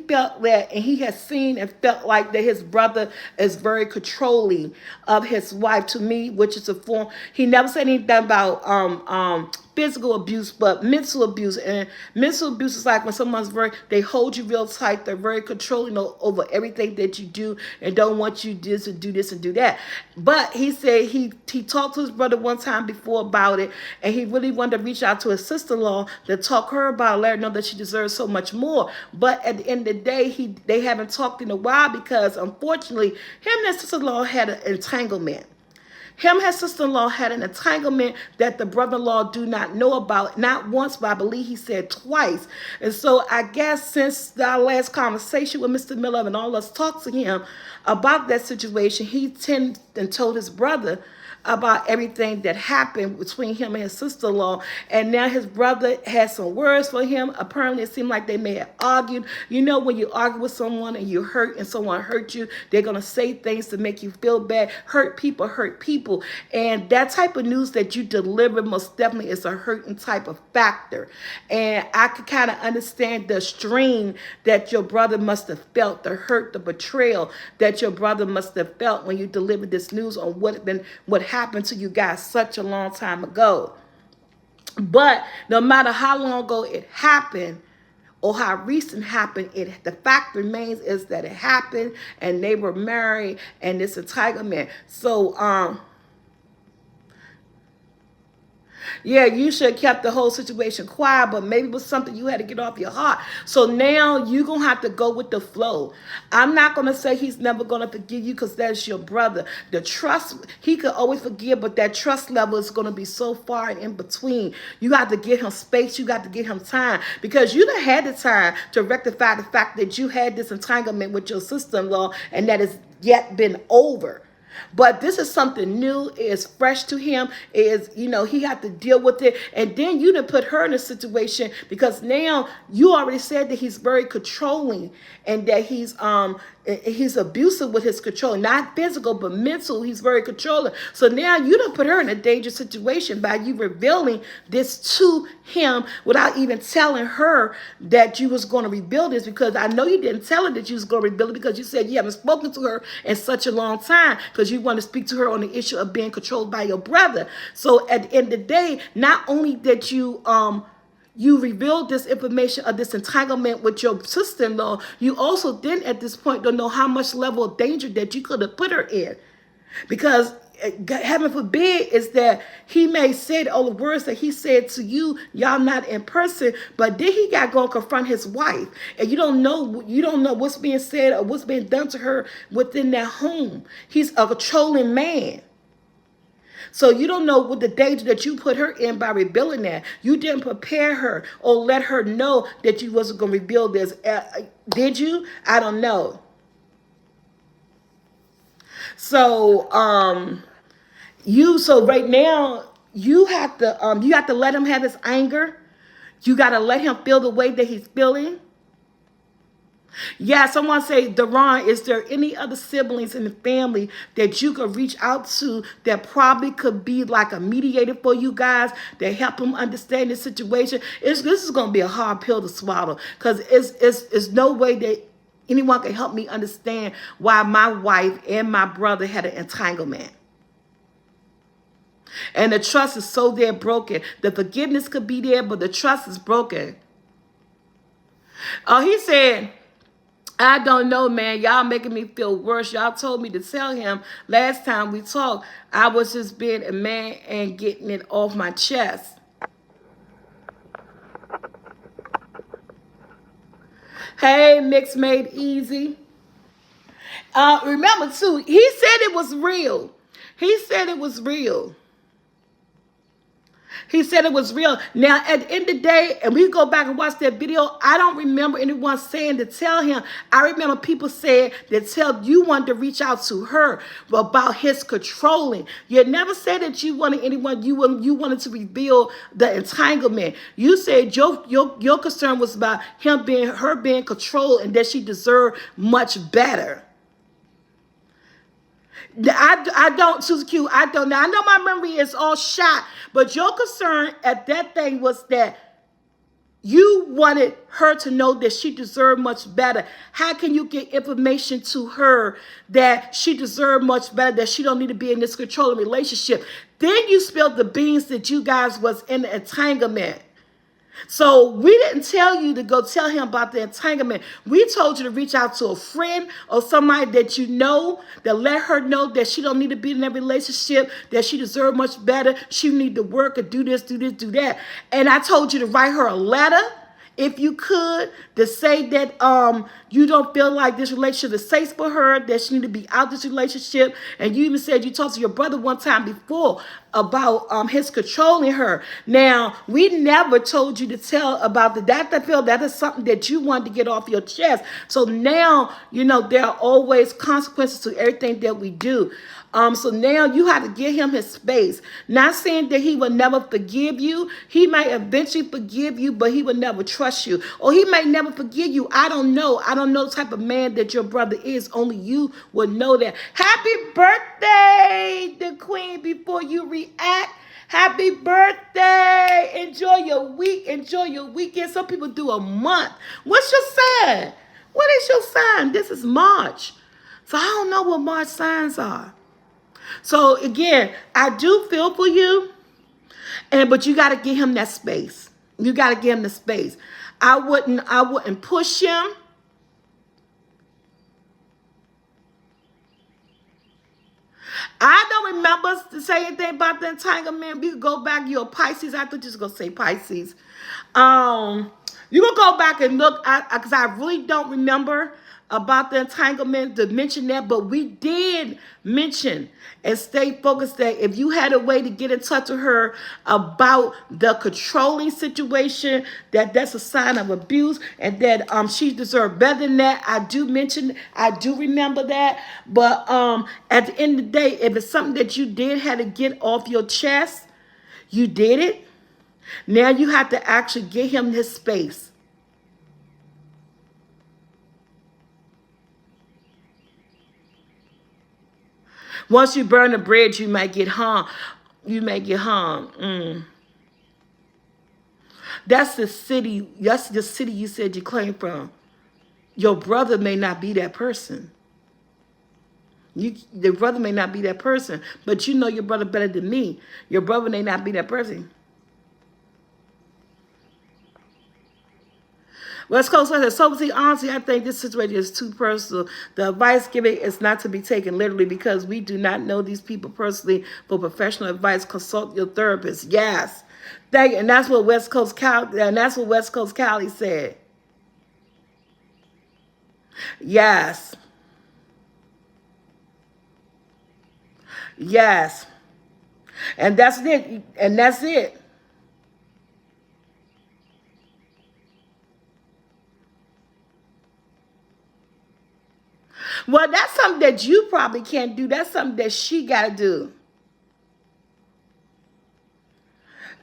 felt that, and he has seen and felt like that his brother is very controlling of his wife. To me, which is a form, he never said anything about physical abuse, but mental abuse. And mental abuse is like when someone's they hold you real tight. They're very controlling over everything that you do and don't want you to do this and do that. But he said he talked to his brother one time before about it, and he really wanted to reach out to his sister-in-law to talk her about it, let her know that she deserves so much more. But at the end of the day, they haven't talked in a while because unfortunately, him and his sister-in-law had an entanglement. Him and his sister-in-law had an entanglement that the brother-in-law do not know about, not once, but I believe he said twice. And so I guess since our last conversation with Mr. Miller and all us talked to him about that situation, he tended and told his brother about everything that happened between him and his sister-in-law. And now his brother has some words for him. Apparently, it seemed like they may have argued. You know, when you argue with someone and you hurt and someone hurt you, they're going to say things to make you feel bad. Hurt people hurt people. And that type of news that you deliver most definitely is a hurting type of factor. And I could kind of understand the strain that your brother must have felt, the hurt, the betrayal that your brother must have felt when you delivered this news on what happened to you guys such a long time ago. But no matter how long ago it happened, or how recent happened. The fact remains is that it happened and they were married and it's entitlement. So yeah, you should have kept the whole situation quiet, but maybe it was something you had to get off your heart. So now you're going to have to go with the flow. I'm not going to say he's never going to forgive you because that's your brother. The trust, he could always forgive, but that trust level is going to be so far and in between. You got to give him space. You got to give him time because you done had the time to rectify the fact that you had this entanglement with your sister-in-law and that has yet been over. But this is something new. It is fresh to him. It is, he had to deal with it. And then you done put her in a situation because now you already said that he's very controlling and that he's abusive with his control, not physical, but mental. He's very controlling. So now you done put her in a dangerous situation by you revealing this to him without even telling her that you was going to rebuild this, because I know you didn't tell her that you was going to rebuild it because you said you haven't spoken to her in such a long time because you want to speak to her on the issue of being controlled by your brother. So at the end of the day, not only that you revealed this information of this entanglement with your sister-in-law, you also then at this point don't know how much level of danger that you could have put her in. Because heaven forbid is that he may say all the words that he said to you, y'all not in person, but then he got to go confront his wife. And you don't know what's being said or what's being done to her within that home. He's a controlling man. So you don't know what the danger that you put her in by revealing that. You didn't prepare her or let her know that you wasn't going to reveal this. Did you? I don't know. So so right now you have to let him have his anger. You got to let him feel the way that he's feeling. Yeah, someone say, Daron, is there any other siblings in the family that you could reach out to that probably could be like a mediator for you guys that help him understand the situation? This is going to be a hard pill to swallow because it's no way that anyone can help me understand why my wife and my brother had an entanglement. And the trust is so damn broken. The forgiveness could be there, but the trust is broken. He said, I don't know, man. Y'all making me feel worse. Y'all told me to tell him last time we talked, I was just being a man and getting it off my chest. Hey, Mix Made Easy. Remember, too, he said it was real. He said it was real. He said it was real. Now, at the end of the day, and we go back and watch that video, I don't remember anyone saying to tell him. I remember people saying that you wanted to reach out to her about his controlling. You never said that you wanted anyone, you wanted to reveal the entanglement. You said your concern was about her being controlled and that she deserved much better. I don't, Susie Q, I don't know. I know my memory is all shot, but your concern at that thing was that you wanted her to know that she deserved much better. How can you get information to her that she deserved much better, that she don't need to be in this controlling relationship? Then you spilled the beans that you guys was in the entanglement. So we didn't tell you to go tell him about the entanglement. We told you to reach out to a friend or somebody that you know, that let her know that she don't need to be in that relationship, that she deserves much better. She need to work or do this, do that. And I told you to write her a letter, if you could, to say that you don't feel like this relationship is safe for her, that she need to be out this relationship. And you even said you talked to your brother one time before about his controlling her. Now, we never told you to tell about that is something that you wanted to get off your chest. So now, there are always consequences to everything that we do. So now you have to give him his space. Not saying that he will never forgive you. He might eventually forgive you, but he will never trust you. Or he might never forgive you. I don't know. I don't know the type of man that your brother is. Only you will know that. Happy birthday, the queen, before you react. Happy birthday. Enjoy your week. Enjoy your weekend. Some people do a month. What's your sign? What is your sign? This is March. So I don't know what March signs are. So again, I do feel for you, but you got to give him that space. You got to give him the space. I wouldn't push him. I don't remember to say anything about the entanglement. We could go back. You're a Pisces. I thought you was gonna say Pisces. You can go back and look at, because I really don't remember about the entanglement to mention that, but we did mention and stay focused that if you had a way to get in touch with her about the controlling situation, that's a sign of abuse, and that she deserved better than that. I do remember that, but at the end of the day, if it's something that you did had to get off your chest, you did it. Now you have to actually give him his space. Once you burn the bridge, you might get harmed. You may get harmed. That's the city. That's the city you said you came from. Your brother may not be that person. Your brother may not be that person, but you know your brother better than me. Your brother may not be that person. West Coast says, so see, honestly, I think this situation is too personal. The advice giving is not to be taken literally because we do not know these people personally. For professional advice, consult your therapist. Yes. Thank you. And that's what West Coast Cali said. Yes. Yes. And that's it. And that's it. Well, that's something that you probably can't do. That's something that she got to do.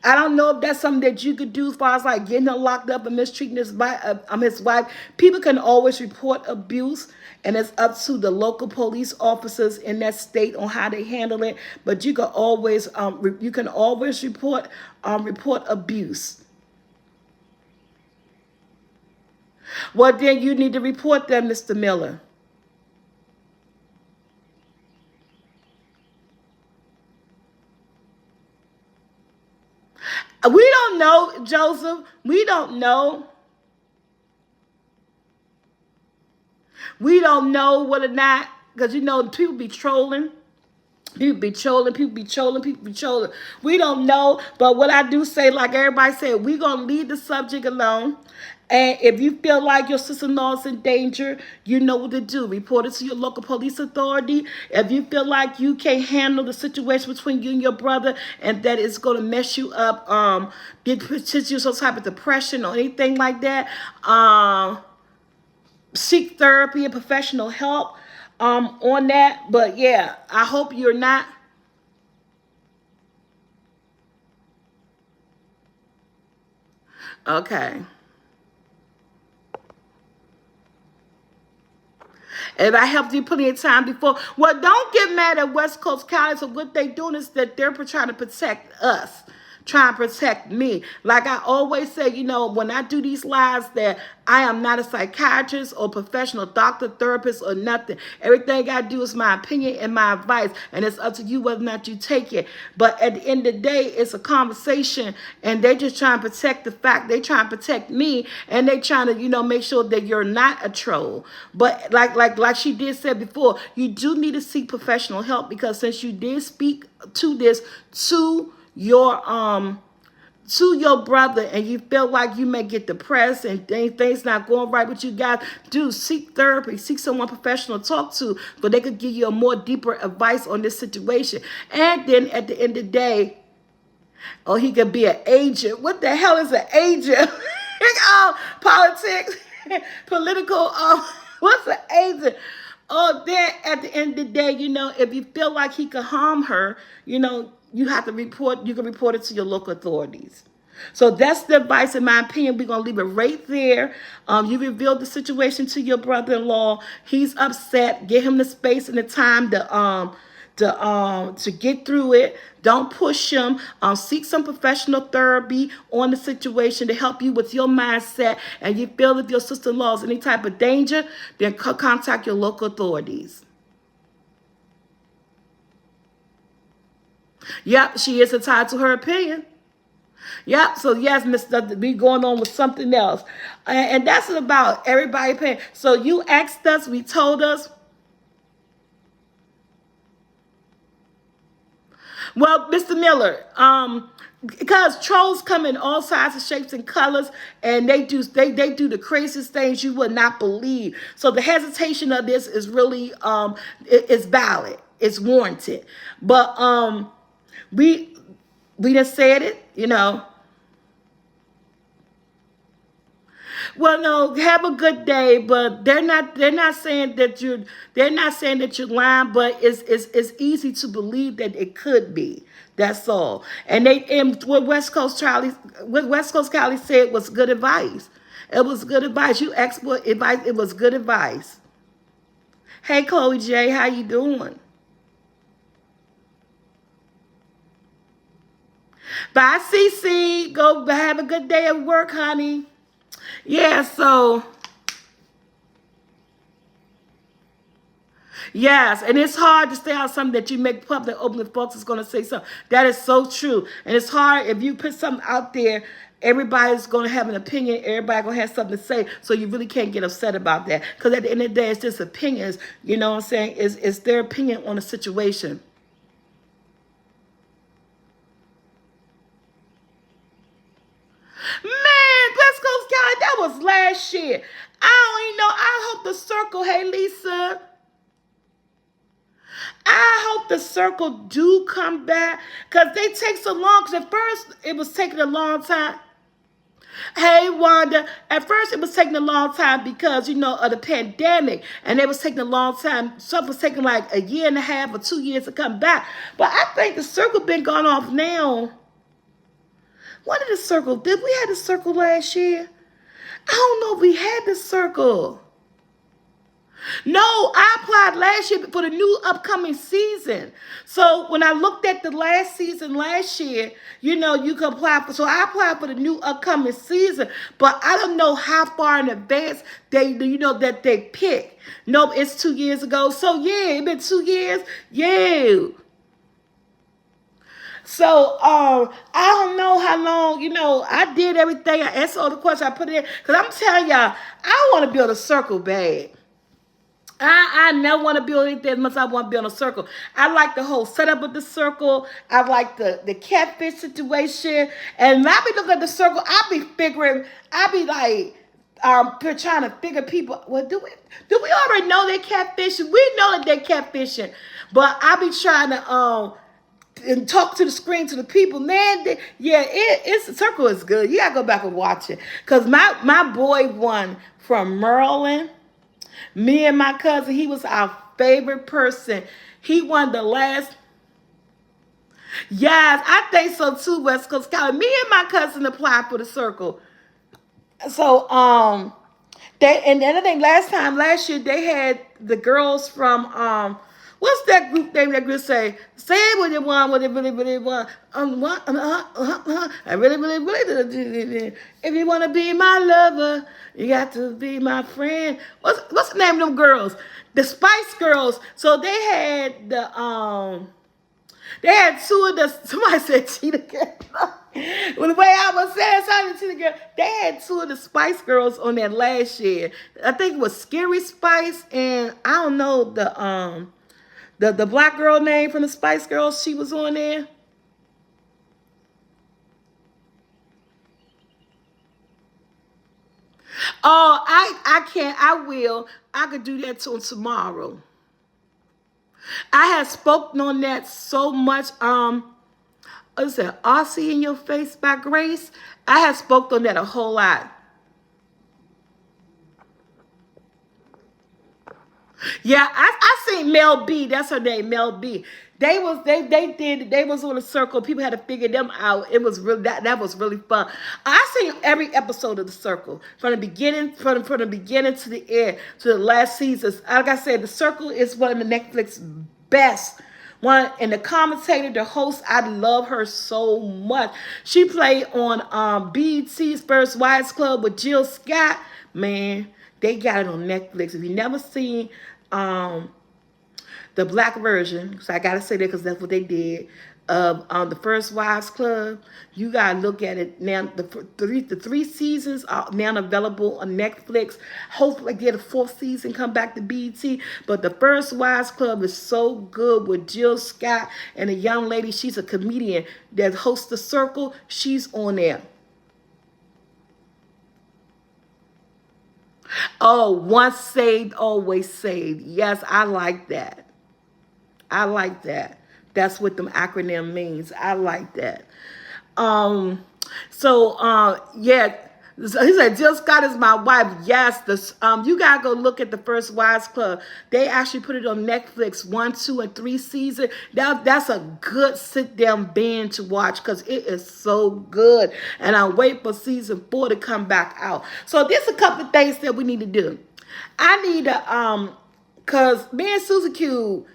I don't know if that's something that you could do as far as like getting her locked up and mistreating his wife. People can always report abuse, and it's up to the local police officers in that state on how they handle it. But you can always report abuse. Well, then you need to report that, Mr. Miller. We don't know, Joseph. We don't know. We don't know whether or not, because you know people be trolling. People be trolling, people be trolling, people be trolling. We don't know, but what I do say, like everybody said, we're going to leave the subject alone. And if you feel like your sister-in-law is in danger, you know what to do. Report it to your local police authority. If you feel like you can't handle the situation between you and your brother and that it's going to mess you up, get you some type of depression or anything like that, seek therapy and professional help on that. But yeah, I hope you're not. Okay. If I helped you plenty of time before, well, don't get mad at West Coast College. So what they doing is that they're trying to protect us, trying to protect me. Like I always say, you know, when I do these lives, that I am not a psychiatrist or professional doctor, therapist, or nothing. Everything I do is my opinion and my advice, and it's up to you whether or not you take it. But at the end of the day, it's a conversation, and they just trying to protect the fact. They trying to protect me, and they trying to, you know, make sure that you're not a troll. But like she did said before, you do need to seek professional help, because since you did speak to this to your brother, and you feel like you may get depressed and things not going right with you guys, do seek therapy, seek someone professional to talk to, but they could give you a more deeper advice on this situation. And then at the end of the day, oh, he could be an agent. What the hell is an agent? Politics, political. What's an agent? Oh, then at the end of the day, you know, if you feel like he could harm her, you know, you have to report. You can report it to your local authorities. So that's the advice, in my opinion. We're gonna leave it right there. You revealed the situation to your brother-in-law. He's upset. Give him the space and the time to get through it. Don't push him. Seek some professional therapy on the situation to help you with your mindset. And you feel if your sister-in-law is any type of danger, then contact your local authorities. Yep, she is entitled to her opinion. Yep. So yes, Mister, we going on with something else, and that's about everybody paying. So you asked us, we told us. Well, Mr. Miller, because trolls come in all sizes, shapes, and colors, and they do the craziest things you would not believe. So the hesitation of this is really it's valid, it's warranted. But we we just said it, you know. Well, no, have a good day, but they're not saying that you're lying, but it's easy to believe that it could be. That's all. And what West Coast Cali said was good advice. It was good advice. You asked for advice. It was good advice. Hey, Chloe J, how you doing? Bye, CC. Go have a good day at work, honey. Yeah, so yes, and it's hard to stay out something that you make public, open, and folks is going to say something. That is so true. And it's hard if you put something out there, everybody's going to have an opinion. Everybody going to have something to say. So you really can't get upset about that. Because at the end of the day, it's just opinions. You know what I'm saying? It's their opinion on a situation. Man, West Coast County, that was last year. I don't even know. I hope the circle, hey, Lisa. I hope the circle do come back because they take so long. Because at first it was taking a long time. Hey Wanda, at first it was taking a long time because of the pandemic, and it was taking a long time. Some was taking like a year and a half or 2 years to come back. But I think the circle been gone off now. When did the circle? Did we have the circle last year? I don't know if we had the circle. No, I applied last year for the new upcoming season. So when I looked at the last season last year, you can apply for. So I applied for the new upcoming season, but I don't know how far in advance that they pick. No, it's 2 years ago. So yeah, it been 2 years. Yeah. So I don't know how long. I did everything. I answered all the questions. I put it in because I'm telling y'all, I want to build a circle bag. I never want to build anything as much as I want to build a circle. I like the whole setup of the circle. I like the catfish situation. And when I be looking at the circle, I be like, trying to figure people. Well, do we already know they're catfishing? We know that they're catfishing, but I be trying to and talk to the screen to the people. Man, it's the circle is good. You gotta go back and watch it because my boy won from Maryland. Me and my cousin, he was our favorite person. He won the last. Yes, I think so too, West Coast College. Me and my cousin applied for the circle. So and then I think last year they had the girls from what's that group name? That group say what they want, what they really want. I really. If you wanna be my lover, you got to be my friend. What's the name of them girls? The Spice Girls. So they had two of the, somebody said Cheetah Girl. Well, the way I was saying something to the girl, they had two of the Spice Girls on that last year. I think it was Scary Spice and I don't know the black girl name from the Spice Girls. She was on there. Oh, I can't. I will. I could do that till tomorrow. I have spoken on that so much. What's that? Aussie in Your Face by Grace. I have spoken on that a whole lot. Yeah, I seen Mel B. That's her name, Mel B. They was on a circle. People had to figure them out. It was really that was really fun. I seen every episode of the circle from the beginning from the beginning to the end to the last season. Like I said, the circle is one of the Netflix best. One and the commentator, the host, I love her so much. She played on BET's First Wives Club with Jill Scott. Man, they got it on Netflix. If you never seen um the black version, so I gotta say that because that's what they did. of the First Wives Club. You gotta look at it now. The three seasons are now available on Netflix. Hopefully, get a fourth season come back to BET. But the First Wives Club is so good with Jill Scott and a young lady. She's a comedian that hosts the Circle. She's on there. Oh, once saved, always saved. Yes, I like that. I like that. That's what them acronym means. I like that. Um, yeah. So he said, Jill Scott is my wife. Yes, you gotta go look at the First Wives Club. They actually put it on Netflix, 1, 2, and 3 season. That's a good sit down binge to watch because it is so good. And I wait for season 4 to come back out. So there's a couple of things that we need to do. I need to cause me and Susie Q,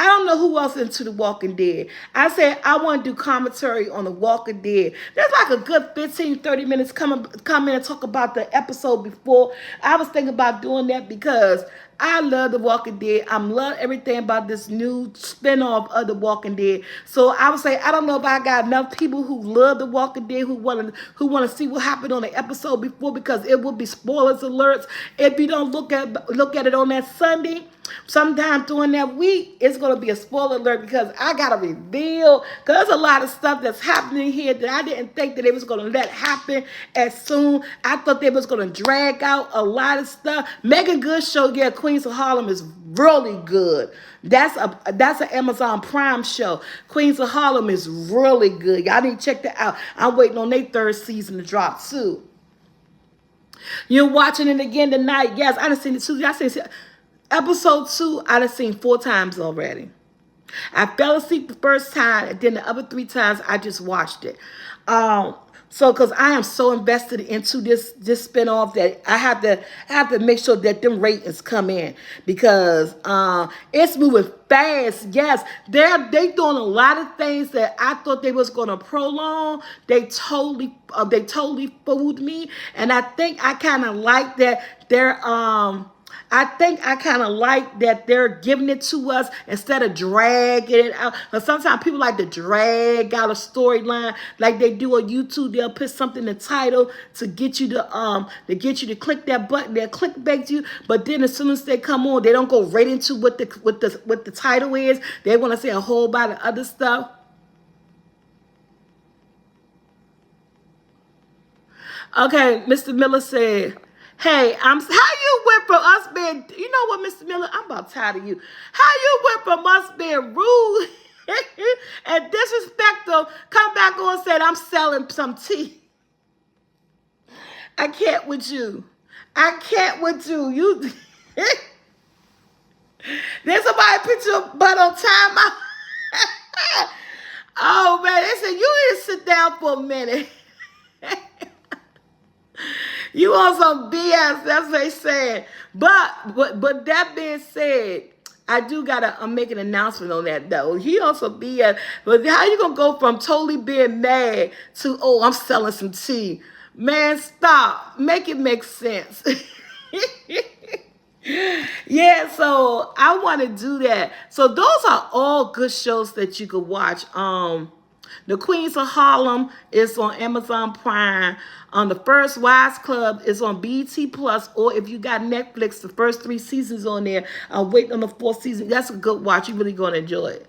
I don't know who else into The Walking Dead. I said I want to do commentary on The Walking Dead. There's like a good 15, 30 minutes come in and talk about the episode before. I was thinking about doing that because I love The Walking Dead. I love everything about this new spinoff of The Walking Dead. So I would say I don't know if I got enough people who love The Walking Dead who want to see what happened on the episode before, because it will be spoilers alerts if you don't look at it on that Sunday. Sometime during that week, it's going to be a spoiler alert because I got to reveal, because there's a lot of stuff that's happening here that I didn't think that it was going to let happen as soon. I thought they was going to drag out a lot of stuff. Megan Good show, yeah, Queens of Harlem is really good. That's an Amazon Prime show. Queens of Harlem is really good. Y'all need to check that out. I'm waiting on their 3rd season to drop too. You're watching it again tonight. Yes, I done seen it too. I seen it. Episode 2, I done seen 4 times already. I fell asleep the first time, and then the other 3 times I just watched it. So because I am so invested into this spinoff that I have to make sure that them ratings come in, because it's moving fast. Yes, they doing a lot of things that I thought they was gonna prolong. They totally fooled me, and I think I kind of like that they're giving it to us instead of dragging it out. But sometimes people like to drag out a storyline like they do on YouTube. They'll put something in the title to get you to click that button. They'll clickbait you, but then as soon as they come on, they don't go right into what the title is. They want to say a whole bunch of other stuff. Okay, Mr. Miller said, hey, how you went from us being, you know what, Mr. Miller, I'm about tired of you. How you went from us being rude and disrespectful, come back on and said I'm selling some tea. I can't with you. I can't with you. You there's somebody put your butt on time out. Oh man, they said you need to sit down for a minute. You on some BS, that's what they said. But that being said, I do gotta make an announcement on that though. He also BS. But how you gonna go from totally being mad to, oh, I'm selling some tea? Man, stop. Make it make sense. Yeah, so I want to do that. So those are all good shows that you could watch. The Queens of Harlem is on Amazon Prime. The First Wives Club is on BET Plus, or if you got Netflix, the first 3 seasons on there. I'm waiting on the 4th season. That's a good watch. You're really going to enjoy it.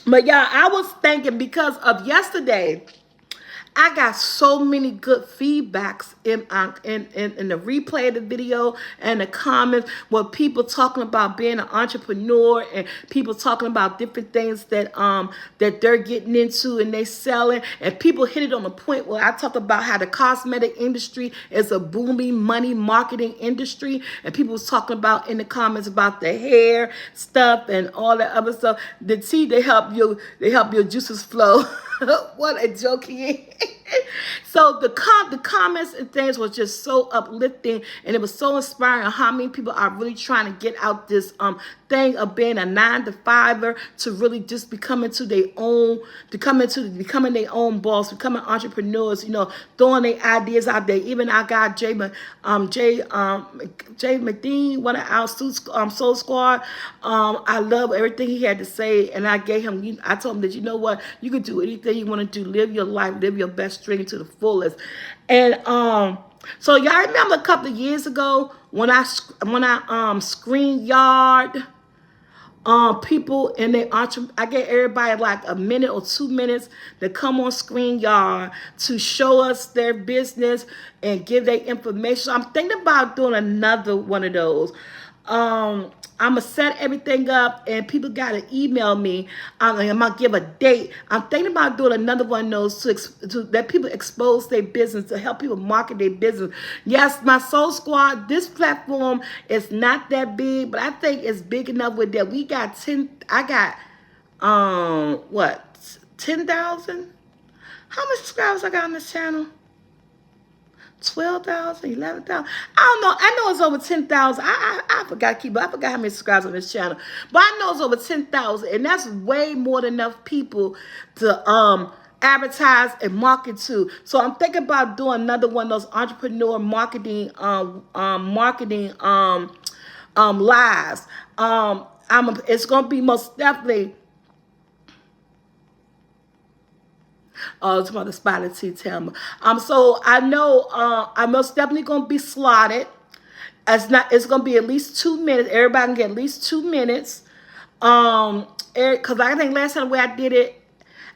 But yeah, I was thinking because of yesterday, I got so many good feedbacks in the replay of the video and the comments with people talking about being an entrepreneur and people talking about different things that they're getting into and they selling, and people hit it on the point where I talked about how the cosmetic industry is a booming money marketing industry, and people was talking about in the comments about the hair stuff and all that other stuff. The tea, they help your juices flow. What a joke he is. So the comments and things was just so uplifting, and it was so inspiring how many people are really trying to get out this thing of being a 9 to 5er to really just becoming becoming their own boss, becoming entrepreneurs, throwing their ideas out there. Even our guy Jay McDean, one of our Soul Squad. I love everything he had to say, and I told him that, you know what, you can do anything you want to do, live your life, live your best dream to the fullest. And so y'all remember a couple of years ago when I screen yard people in their I gave everybody like a minute or 2 minutes to come on ScreenYard to show us their business and give their information. So I'm thinking about doing another one of those. I'm going to set everything up, and people got to email me. I'm going to give a date. I'm thinking about doing another one of those to let people expose their business, to help people market their business. Yes, my Soul Squad, this platform is not that big, but I think it's big enough with that. We got 10,000? How much subscribers I got on this channel? 12,000, 11,000. I don't know. I know it's over 10,000. I forgot to keep up. I forgot how many subscribers on this channel. But I know it's over 10,000. And that's way more than enough people to advertise and market to. So I'm thinking about doing another one of those entrepreneur marketing lives. It's gonna be most definitely it's about the spotted tea Thelma. So I know I'm most definitely gonna be slotted. It's gonna be at least 2 minutes. Everybody can get at least 2 minutes. Because I think last time the way I did it,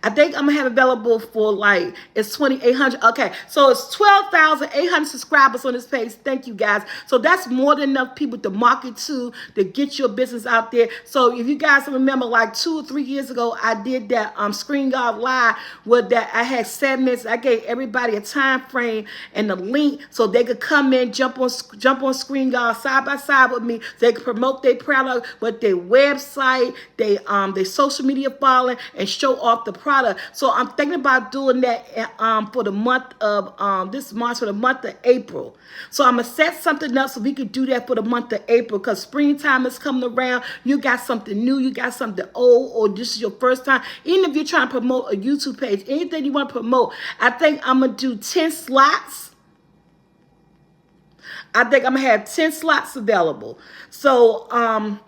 I think I'm gonna have available for like, it's 2,800. Okay, so it's 12,800 subscribers on this page. Thank you guys. So that's more than enough people to market to get your business out there. So if you guys remember, like 2 or 3 years ago, I did that ScreenYard Live with that. I had 7 minutes. I gave everybody a time frame and a link so they could come in, jump on ScreenYard side by side with me. So they could promote their product with their website, their social media following, and show off the product. So I'm thinking about doing that for the month of this March, for the month of April. So I'm gonna set something up so we can do that for the month of April, because springtime is coming around. You got something new, you got something old, or this is your first time. Even if you're trying to promote a YouTube page, anything you want to promote, I think I'm gonna do 10 slots. I think I'm gonna have 10 slots available. So I'm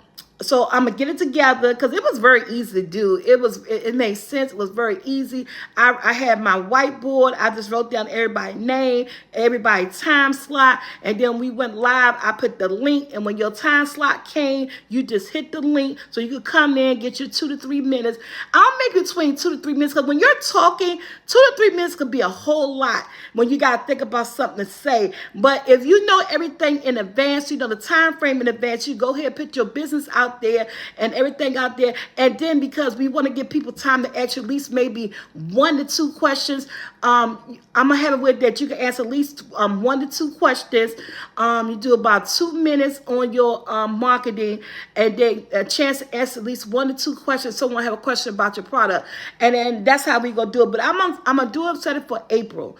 gonna get it together, because it was very easy to do. It made sense. It was very easy. I had my whiteboard. I just wrote down everybody's name, everybody's time slot, and then we went live. I put the link, and when your time slot came, you just hit the link so you could come in, get your 2 to 3 minutes. I'll make between 2 to 3 minutes, because when you're talking, 2 to 3 minutes could be a whole lot when you got to think about something to say. But if you know everything in advance, you know the time frame in advance, you go ahead and put your business out there and everything out there. And then, because we want to give people time to ask you at least maybe 1 to 2 questions, I'm gonna have it with that you can answer at least 1 to 2 questions. You do about 2 minutes on your marketing, and then a chance to answer at least 1 to 2 questions. Someone have a question about your product, and then that's how we gonna do it. But I'm gonna do it, set it for April,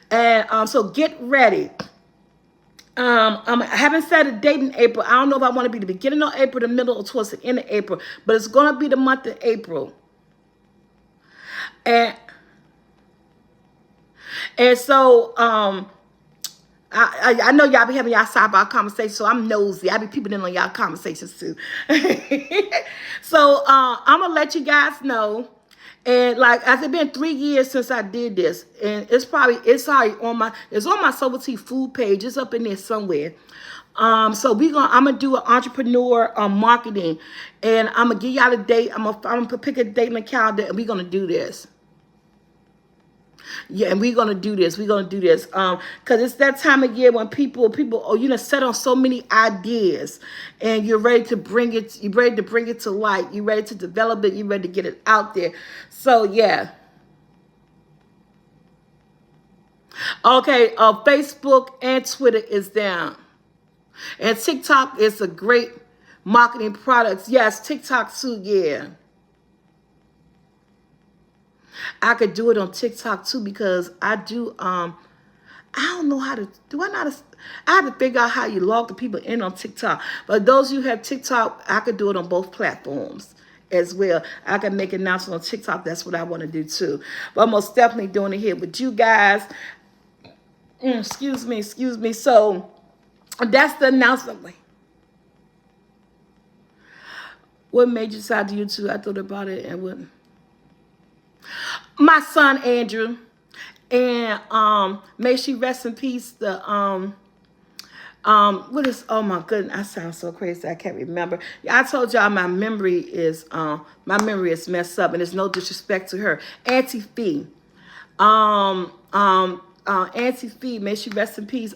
and so get ready. I haven't set a date in April. I don't know if I want to be the beginning of April, the middle, or towards the end of April, but it's going to be the month of April. And so I know y'all be having y'all sidebar conversations, so I'm nosy. I be peeping in on y'all conversations too. So I'm gonna let you guys know. And like, as it's been 3 years since I did this, and it's on my Soulfult Tea food page. It's up in there somewhere. So I'm gonna do an entrepreneur marketing, and I'm gonna give y'all the date. I'm gonna pick a date in the calendar, and we're gonna do this. Yeah, and we're gonna do this. Because it's that time of year when people, set on so many ideas, and you're ready to bring it. You're ready to bring it to light. You're ready to develop it. You're ready to get it out there. So yeah. Okay. Facebook and Twitter is down, and TikTok is a great marketing product. Yes, TikTok too. Yeah. I could do it on TikTok too because I do. I don't know how to do. I have to figure out how you log the people in on TikTok. But those who have TikTok, I could do it on both platforms as well. I can make announcements on TikTok. That's what I want to do too. But I'm most definitely doing it here with you guys. Excuse me. So that's the announcement. What made you decide to YouTube? I thought about it and what. My son Andrew, and may she rest in peace. The what is, oh my goodness, I sound so crazy, I can't remember. I told y'all my memory is messed up, and there's no disrespect to her. Auntie Fee. Auntie Fee, may she rest in peace.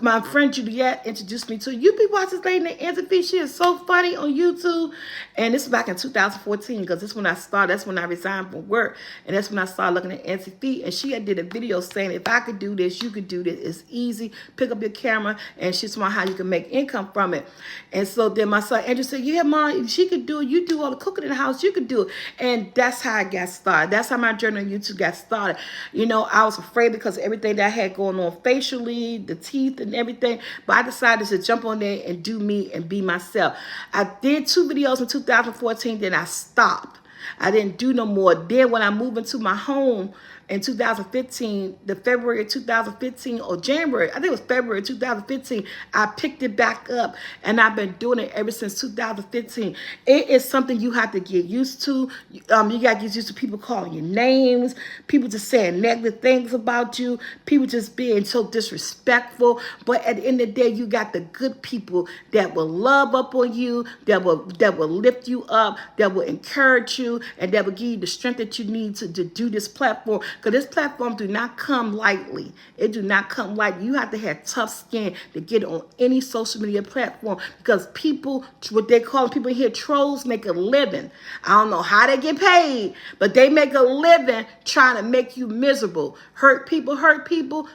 My friend Juliet introduced me to, you be watching this lady named Auntie Fee. She is so funny on YouTube. And this is back in 2014, because this is when I started. That's when I resigned from work. And that's when I started looking at Auntie Fee. And she had did a video saying, if I could do this, you could do this. It's easy. Pick up your camera. And she's showing how you can make income from it. And so then my son Andrew said, yeah, Mom, if she could do it, you do all the cooking in the house, you could do it. And that's how I got started. That's how my journey on YouTube got started. You know, I was afraid because of everything that I had going on facially, the teeth and everything, but I decided to jump on there and do me and be myself. I did 2 videos in 2014, then I stopped. I didn't do no more. Then when I moved into my home in 2015, the February of 2015 or January, I think it was February 2015, I picked it back up, and I've been doing it ever since 2015. It is something you have to get used to. You got to get used to people calling you names, people just saying negative things about you, people just being so disrespectful. But at the end of the day, you got the good people that will love up on you, that will lift you up, that will encourage you, and that will give you the strength that you need to do this platform. Because this platform do not come lightly. It do not come lightly. You have to have tough skin to get on any social media platform, because people, what they call people here, trolls, make a living. I don't know how they get paid, but they make a living trying to make you miserable. Hurt people.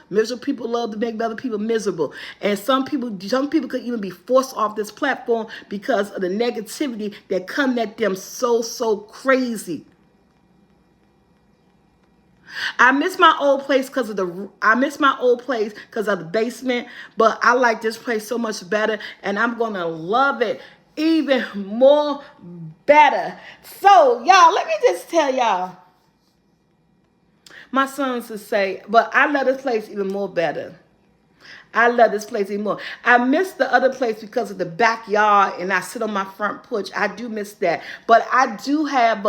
Miserable people love to make other people miserable. And some people could even be forced off this platform because of the negativity that come at them so crazy. I miss my old place because of the basement, but I like this place so much better, and I'm gonna love it even more better. So y'all, let me just tell y'all, my sons to say, but I love this place even more better. I love this place even more. I miss the other place because of the backyard, and I sit on my front porch. I do miss that, but I do have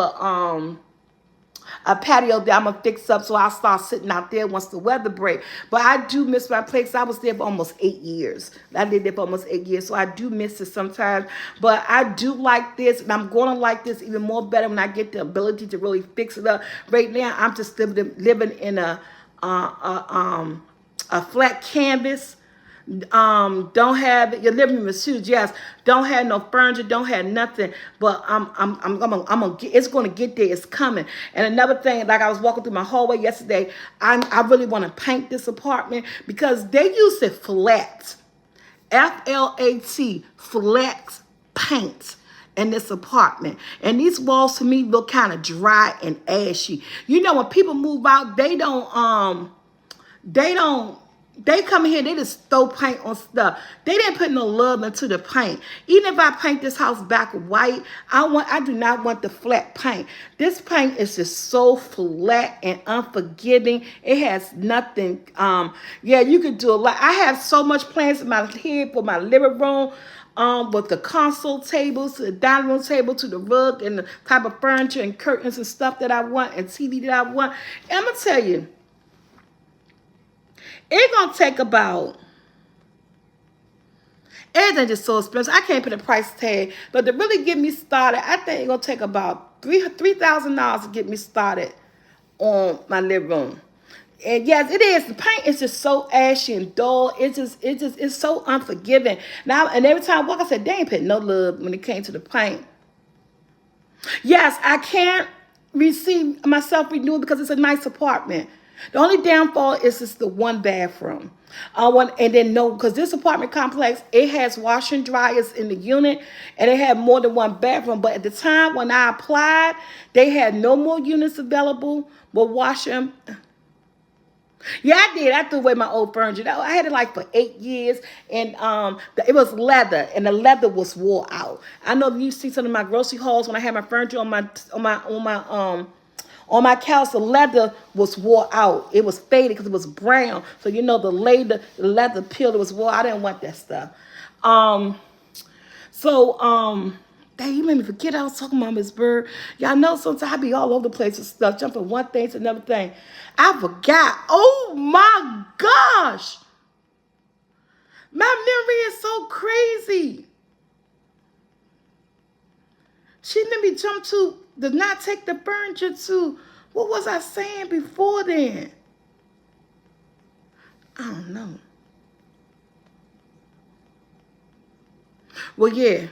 a patio that I'm going to fix up, so I'll start sitting out there once the weather breaks. But I do miss my place. I was there for almost 8 years. I lived there for almost 8 years, so I do miss it sometimes. But I do like this, and I'm going to like this even more better when I get the ability to really fix it up. Right now, I'm just living in a flat canvas. Don't have your living room is huge. Yes, don't have no furniture, don't have nothing. But I'm gonna get, it's gonna get there. It's coming. And another thing, like I was walking through my hallway yesterday, I really want to paint this apartment because they use it flat, FLAT, flat paint in this apartment. And these walls to me look kind of dry and ashy. You know, when people move out, they come in here, they just throw paint on stuff. They didn't put no love into the paint. Even if I paint this house back white, I do not want the flat paint. This paint is just so flat and unforgiving. It has nothing. Yeah, you could do a lot. I have so much plans in my head for my living room. With the console tables, to the dining room table, to the rug, and the type of furniture and curtains and stuff that I want, and TV that I want. And I'm gonna tell you, it's going to take about, everything just so expensive. I can't put a price tag, but to really get me started, I think it's going to take about $3,000 to get me started on my living room. And yes, it is. The paint is just so ashy and dull. It's so unforgiving. Now, and every time I walk, I said, they ain't put no love when it came to the paint. Yes, I can't receive myself renewed because it's a nice apartment. The only downfall is it's the one bathroom. And then no, because this apartment complex, it has washer and dryers in the unit, and it had more than one bathroom. But at the time when I applied, they had no more units available with washer. Yeah, I did. I threw away my old furniture. I had it like for 8 years, and it was leather, and the leather was wore out. I know you see some of my grocery hauls when I had my furniture on my couch. The leather was wore out. It was faded because it was brown. So you know the leather peel that was wore. I didn't want that stuff. Um, so, dang, you made me forget I was talking about Miss Bird. Y'all know sometimes I be all over the place and stuff, jumping one thing to another thing. I forgot. Oh my gosh. My memory is so crazy. She made me jump to the not take the furniture to, what was I saying before then? I don't know. Well, yeah.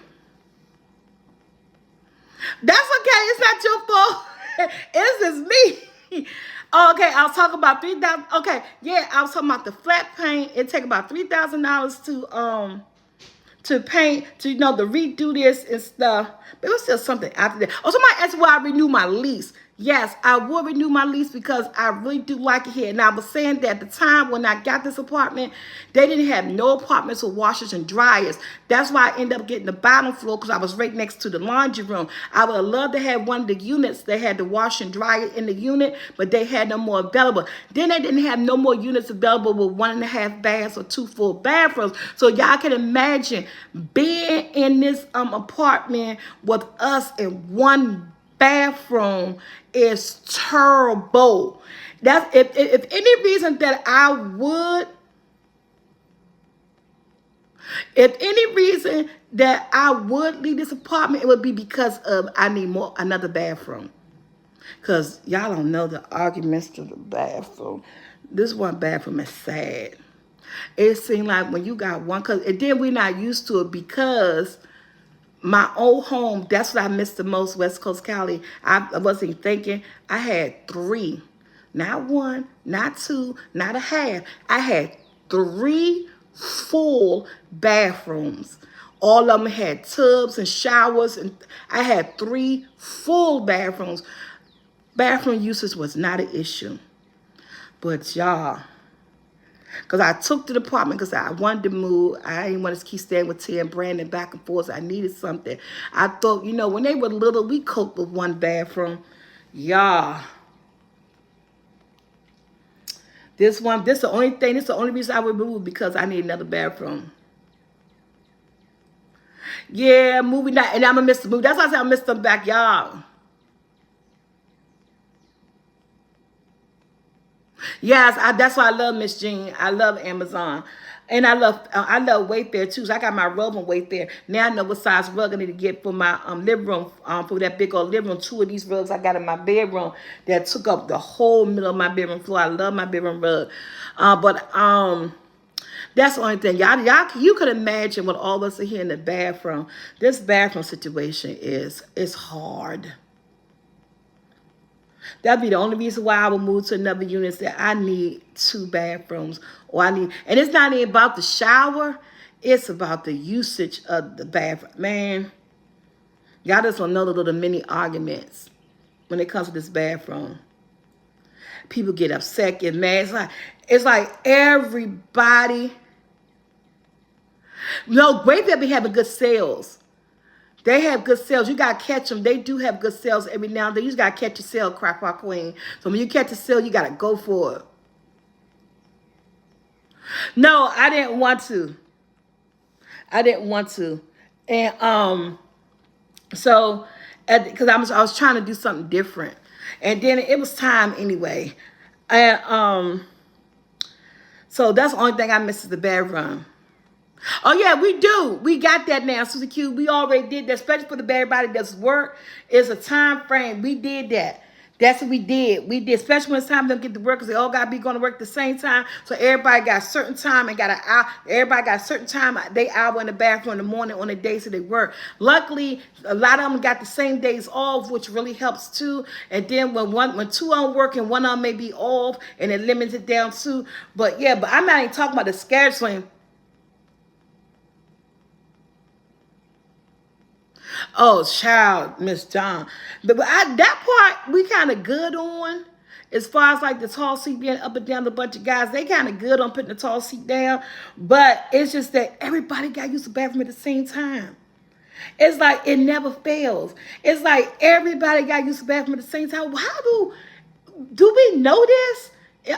That's okay. It's not your fault. It's just me. Okay, I was talking about 3,000. Okay, yeah, I was talking about the flat paint. It take about $3,000 to paint, to to redo this and stuff. But it was still something after that. Oh, somebody asked why I renew my lease. Yes, I will renew my lease because I really do like it here. And I was saying that at the time when I got this apartment, they didn't have no apartments with washers and dryers. That's why I ended up getting the bottom floor because I was right next to the laundry room. I would have loved to have one of the units that had the washer and dryer in the unit, but they had no more available. Then they didn't have no more units available with 1.5 baths or 2 full bathrooms. So y'all can imagine being in this apartment with us in one bathroom is terrible. That's if any reason that I would, if any reason that I would leave this apartment, it would be because of I need another bathroom. Cause y'all don't know the arguments to the bathroom. This one bathroom is sad. It seemed like when you got one, and then we're not used to it because my old home, that's what I missed the most, West Coast Cali. I wasn't thinking. I had 3. Not 1, not 2, not a half. I had 3 full bathrooms. All of them had tubs and showers, and I had 3 full bathrooms. Bathroom usage was not an issue. But y'all, because I took the apartment because I wanted to move. I didn't want to keep staying with Tia and Brandon back and forth. I needed something. I thought, when they were little, we coped with 1 bathroom. Y'all. This is the only thing, this is the only reason I would move because I need another bathroom. Yeah, moving that, and I'm going to miss the move. That's why I said I missed them back, y'all. Yes, that's why I love Miss Jean. I love Amazon. And I love Wayfair too. So I got my rug on Wayfair. Now I know what size rug I need to get for my living room, for that big old living room. 2 of these rugs I got in my bedroom that took up the whole middle of my bedroom floor. I love my bedroom rug. But that's the only thing. Y'all, you could imagine what all of us are here in the bathroom. This bathroom situation is hard. That'd be the only reason why I would move to another unit is that I need 2 bathrooms. And it's not even about the shower. It's about the usage of the bathroom. Man, y'all just don't know the little mini arguments when it comes to this bathroom. People get upset, get mad. It's like everybody. Wayfair be having good sales. They have good sales. You got to catch them. They do have good sales every now and then. You just got to catch a sale, Crackpot Queen. So when you catch a sale, you got to go for it. No, I didn't want to. And so because I was trying to do something different. And then it was time anyway. And so that's the only thing I missed is the bedroom. Oh, yeah, we do. We got that now, Susie Q. We already did that, especially for everybody that's work. It's a time frame. We did that. That's what we did. We did, especially when it's time to get to work, because they all got to be going to work at the same time. So everybody got a certain time and got an hour. Everybody got a certain time. They hour in the bathroom in the morning on the days that they work. Luckily, a lot of them got the same days off, which really helps too. And then when two of them work and one of them may be off, and it limits it down too. But yeah, but I'm not even talking about the scheduling. Oh, child, Miss John. That part we kind of good on. As far as like the tall seat being up and down, the bunch of guys, they kind of good on putting the tall seat down. But it's just that everybody got used to the bathroom at the same time. It's like it never fails. It's like everybody got used to the bathroom at the same time. How do we know this?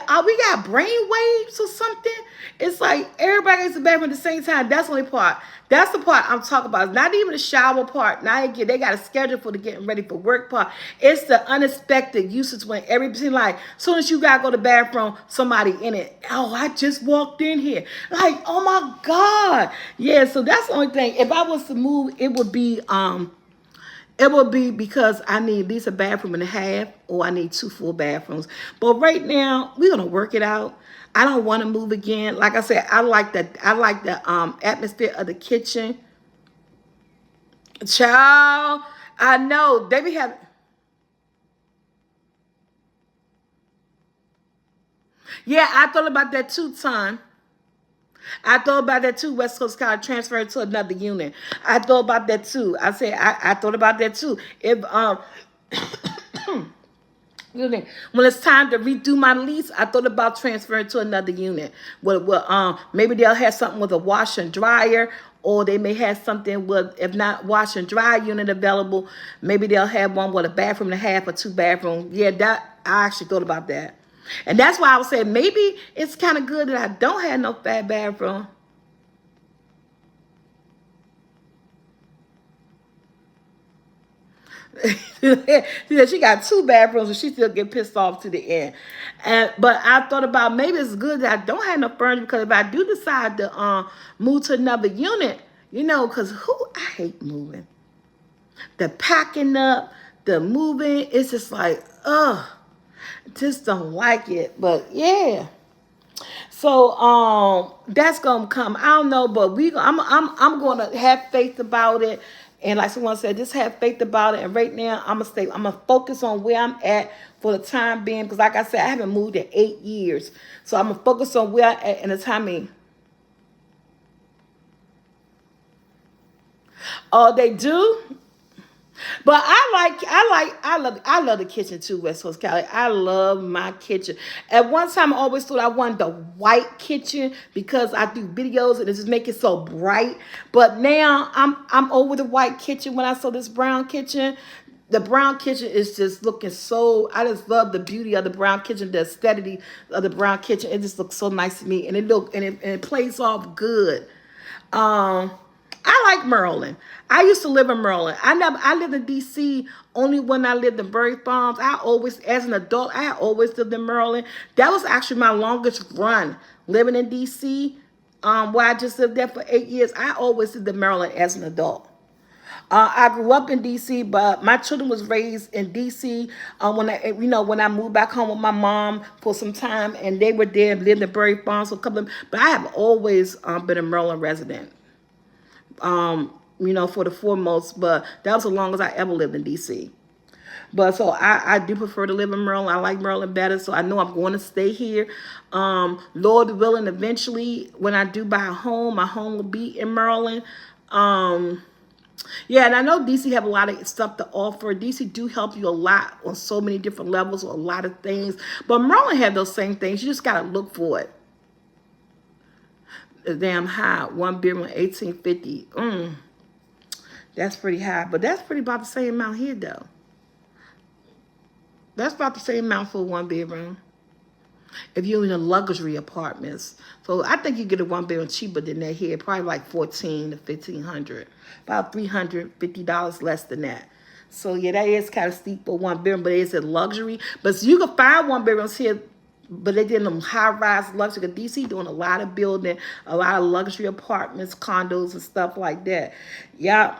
Are we got brain waves or something? It's like everybody gets the bathroom at the same time. That's the only part. That's the part I'm talking about. It's not even the shower part. Now again, they got a schedule for the getting ready for work part. It's the unexpected usage when everything like, as soon as you gotta go to the bathroom, somebody in it. Oh, I just walked in here. Like, oh my God. Yeah, so that's the only thing. If I was to move, it would be because I need at least a bathroom and a half, or I need 2 full bathrooms. But right now, we're gonna work it out. I don't want to move again. Like I said, I like that. I like the atmosphere of the kitchen. Child, I know they be having. Yeah, I thought about that too, Ton. I thought about that too. West Coast College transferred to another unit. I thought about that too. I said I thought about that too. If when it's time to redo my lease, I thought about transferring to another unit. Maybe they'll have something with a washer and dryer, or they may have something with, if not wash and dry unit available, maybe they'll have one with a bathroom and a half or 2 bathrooms. Yeah, that I actually thought about that. And that's why I was saying maybe it's kind of good that I don't have no fat bathroom. She got 2 bathrooms and she still get pissed off to the end. But I thought about maybe it's good that I don't have no furniture, because if I do decide to move to another unit, because I hate moving. The packing up, the moving, it's just like, ugh, just don't like it. But yeah. So that's gonna come. I don't know, but I'm gonna have faith about it. And like someone said, just have faith about it. And right now I'm gonna focus on where I'm at for the time being. Because like I said, I haven't moved in 8 years. So I'm gonna focus on where I'm at in the timing. Oh, they do? But I love the kitchen too, West Coast Cali. I love my kitchen. At one time, I always thought I wanted the white kitchen because I do videos and it just make it so bright. But now I'm over the white kitchen. When I saw this brown kitchen, the brown kitchen is just looking so. I just love the beauty of the brown kitchen, the aesthetic of the brown kitchen. It just looks so nice to me, and it plays off good. Um, I like Maryland. I used to live in Maryland. I lived in DC only when I lived in Berry Farms. As an adult, I always lived in Maryland. That was actually my longest run living in DC. Where I just lived there for 8 years. I always lived in Maryland as an adult. I grew up in DC, but my children was raised in DC. When I moved back home with my mom for some time, and they were there, lived in Berry Farms for a couple of. But I have always been a Maryland resident. For the foremost, but that was as long as I ever lived in DC. But so I do prefer to live in Maryland. I like Maryland better, so I know I'm going to stay here. Lord willing, eventually, when I do buy a home, my home will be in Maryland. Yeah, and I know DC have a lot of stuff to offer. DC do help you a lot on so many different levels, or a lot of things. But Maryland have those same things. You just got to look for it. Damn high. 1 bedroom, 1850. That's pretty high, but that's pretty about the same amount here, though. That's about the same amount for a 1 bedroom. If you're in the luxury apartments, so I think you get a 1 bedroom cheaper than that here, probably like $1,400 to $1,500, about $350 less than that. So yeah, that is kind of steep for 1 bedroom, but it's a luxury. But so you can find 1 bedrooms here. But they did them high-rise luxury. DC doing a lot of building, a lot of luxury apartments, condos, and stuff like that. Yeah.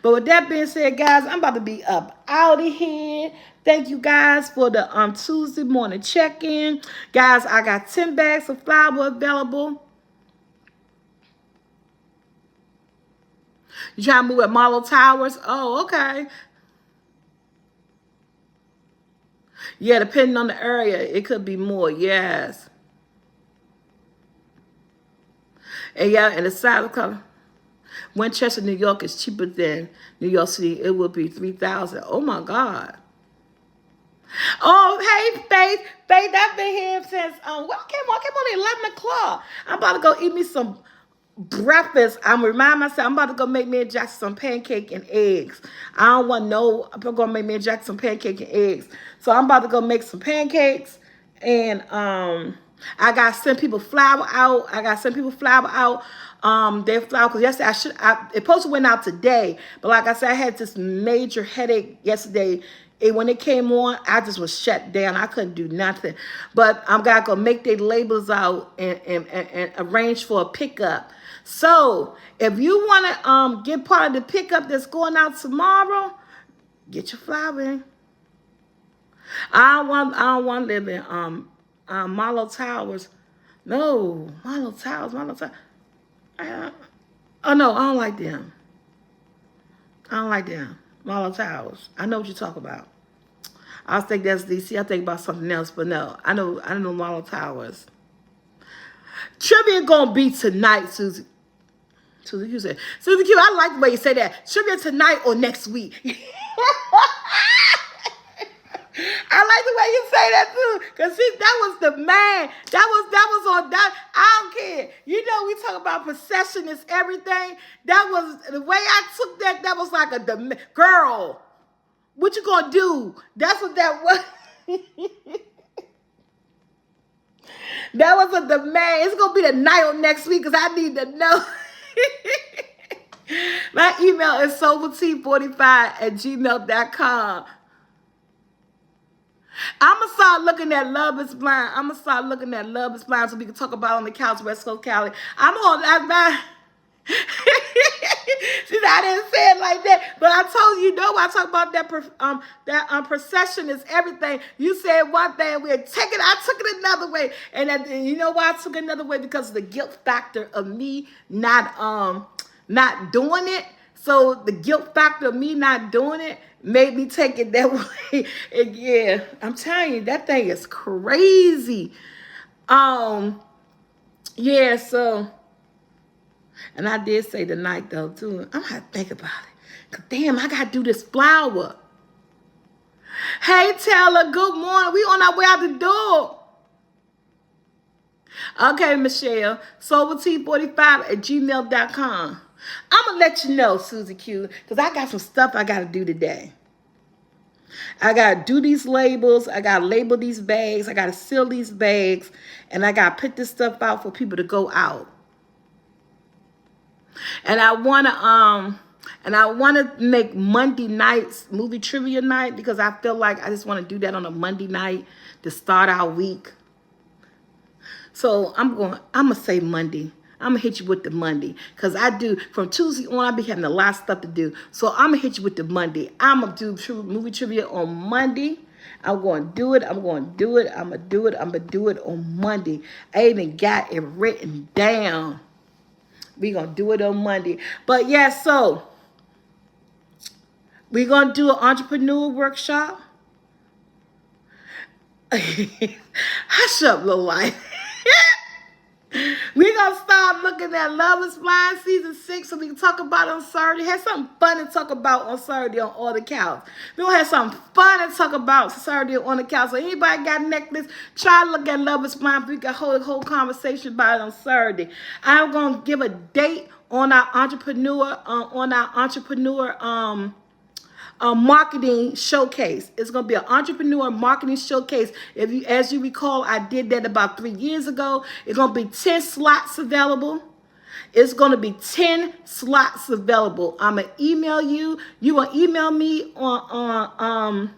But with that being said, guys, I'm about to be up out of here. Thank you guys for the Tuesday morning check-in. Guys, I got 10 bags of flour available. You trying to move at Marlow Towers? Oh, okay. Yeah, depending on the area, it could be more. Yes. And yeah, and the side of color. Winchester, New York is cheaper than New York City. It will be $3,000. Oh my God. Oh, hey, Faith. Faith, I've been here since well, I came on at 11 o'clock. I'm about to go eat me some breakfast. I'm remind myself I'm about to go make me and Jackson some pancake and eggs. I don't want no. I'm gonna make me and Jackson some pancake and eggs. So I'm about to go make some pancakes, and I got to send people flour out. Their flour because yesterday it supposed to went out today, but like I said, I had this major headache yesterday. When it came on, I just was shut down. I couldn't do nothing. But I'm gonna go make their labels out and arrange for a pickup. So if you want to get part of the pickup that's going out tomorrow, get your flour in. I don't want to live in Marlow Towers. No, Marlow Towers. Oh no, I don't like them. Marlow Towers. I know what you're talking about. I was thinking that's DC. I think about something else, but no, I know Marlow Towers. Trivia gonna be tonight, Susie. Susie Q said, Susie Q, I like the way you say that. Trivia tonight or next week. I like the way you say that too, cause see, that was the man. That was on that. I don't care. You know, we talk about procession is everything. That was the way I took that. That was like a girl. What you gonna do? That's what that was. That was a demand. It's gonna be the night on next week because I need to know. My email is soulfult45@gmail.com. I'm going to start looking at Love is Blind. So we can talk about on the couch, West Coast Cali. I'm on that. See, I didn't say it like that, but I told you, I talk about that procession is everything. You said one thing, I took it another way, and you know why I took it another way? Because of the guilt factor of me not doing it. So the guilt factor of me not doing it made me take it that way. And yeah, I'm telling you, that thing is crazy. Yeah, so, and I did say the night though too. I'm gonna have to think about it. Cause damn, I gotta do this flower. Hey Taylor, good morning. We on our way out the door. Okay, Michelle, soulfult45@gmail.com. I'm going to let you know, Susie Q, because I got some stuff I got to do today. I got to do these labels. I got to label these bags. I got to seal these bags. And I got to put this stuff out for people to go out. And I want to make Monday nights movie trivia night because I feel like I just want to do that on a Monday night to start our week. So I'm going to say Monday. I'm going to hit you with the Monday. Because I do, from Tuesday on, I be having a lot of stuff to do. So I'm going to hit you with the Monday. I'm going to do movie trivia on Monday. I'm going to do it on Monday. I even got it written down. We're going to do it on Monday. But yeah, so we're going to do an entrepreneur workshop. Hush up, little life. We're going to start looking at Love is Blind season 6 so we can talk about it on Saturday. Have something fun to talk about on Saturday on All the Cows. We're going to have something fun to talk about Saturday on the Cows. So anybody got a necklace, try to look at Love is Blind. We can hold a whole conversation about it on Saturday. I'm going to give a date on our entrepreneur marketing showcase. It's going to be an entrepreneur marketing showcase. As you recall, I did that about 3 years ago. It's going to be 10 slots available. It's going to be 10 slots available. I'm going to email you. You will email me on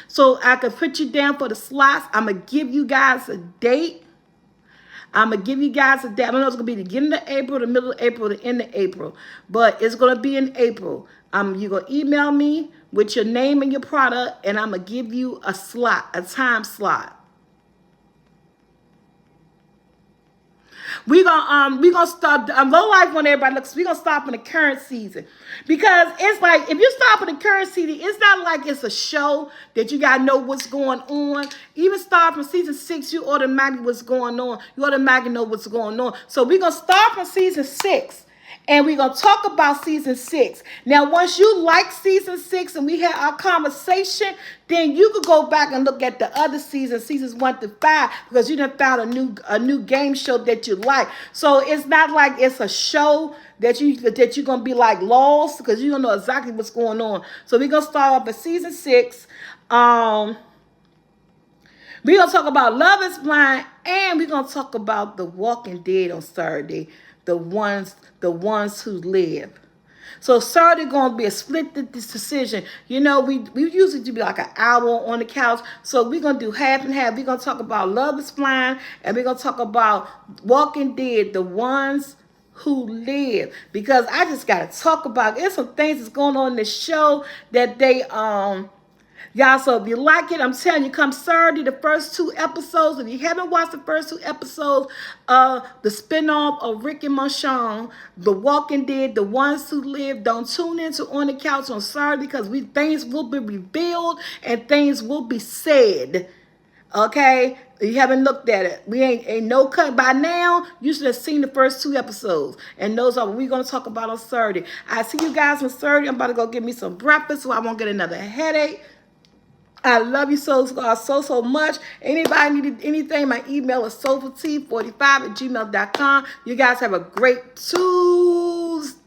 so I can put you down for the slots. I'm going to give you guys a date. I'm going to give you guys a date. I don't know if it's going to be the beginning of April, the middle of April, the end of April. But it's going to be in April. You're going to email me with your name and your product, and I'm going to give you a slot, a time slot. We gonna start. Low life when everybody looks. We gonna start in the current season, because it's like if you start in the current season, it's not like it's a show that you gotta know what's going on. Even start from season 6, you automatically what's going on. You automatically know what's going on. So we gonna start from season 6. And we're going to talk about season 6. Now, once you like season 6 and we had our conversation, then you could go back and look at the other seasons 1 to 5, because you done found a new game show that you like. So it's not like it's a show that you're going to be like lost, because you don't know exactly what's going on. So we're going to start off at season 6. We're going to talk about Love is Blind, and we're going to talk about The Walking Dead on Saturday. The ones who live. So Saturday going to be a split decision. You know, we usually do be like an hour on the couch. So we're going to do half and half. We're going to talk about Love is Blind, and we're going to talk about Walking Dead, the ones who live. Because I just got to talk about it. There's some things that's going on in this show that they y'all, so if you like it, I'm telling you, come Saturday, the first 2 episodes. If you haven't watched the first 2 episodes of the spinoff of Rick and Michonne, The Walking Dead, The Ones Who Live, don't tune into On the Couch on Saturday, because things will be revealed and things will be said. Okay? You haven't looked at it. We ain't no cut. By now, you should have seen the first 2 episodes. And those are what we're going to talk about on Saturday. I see you guys on Saturday. I'm about to go get me some breakfast so I won't get another headache. I love you so much. Anybody needed anything, my email is soulfult45@gmail.com. You guys have a great Tuesday.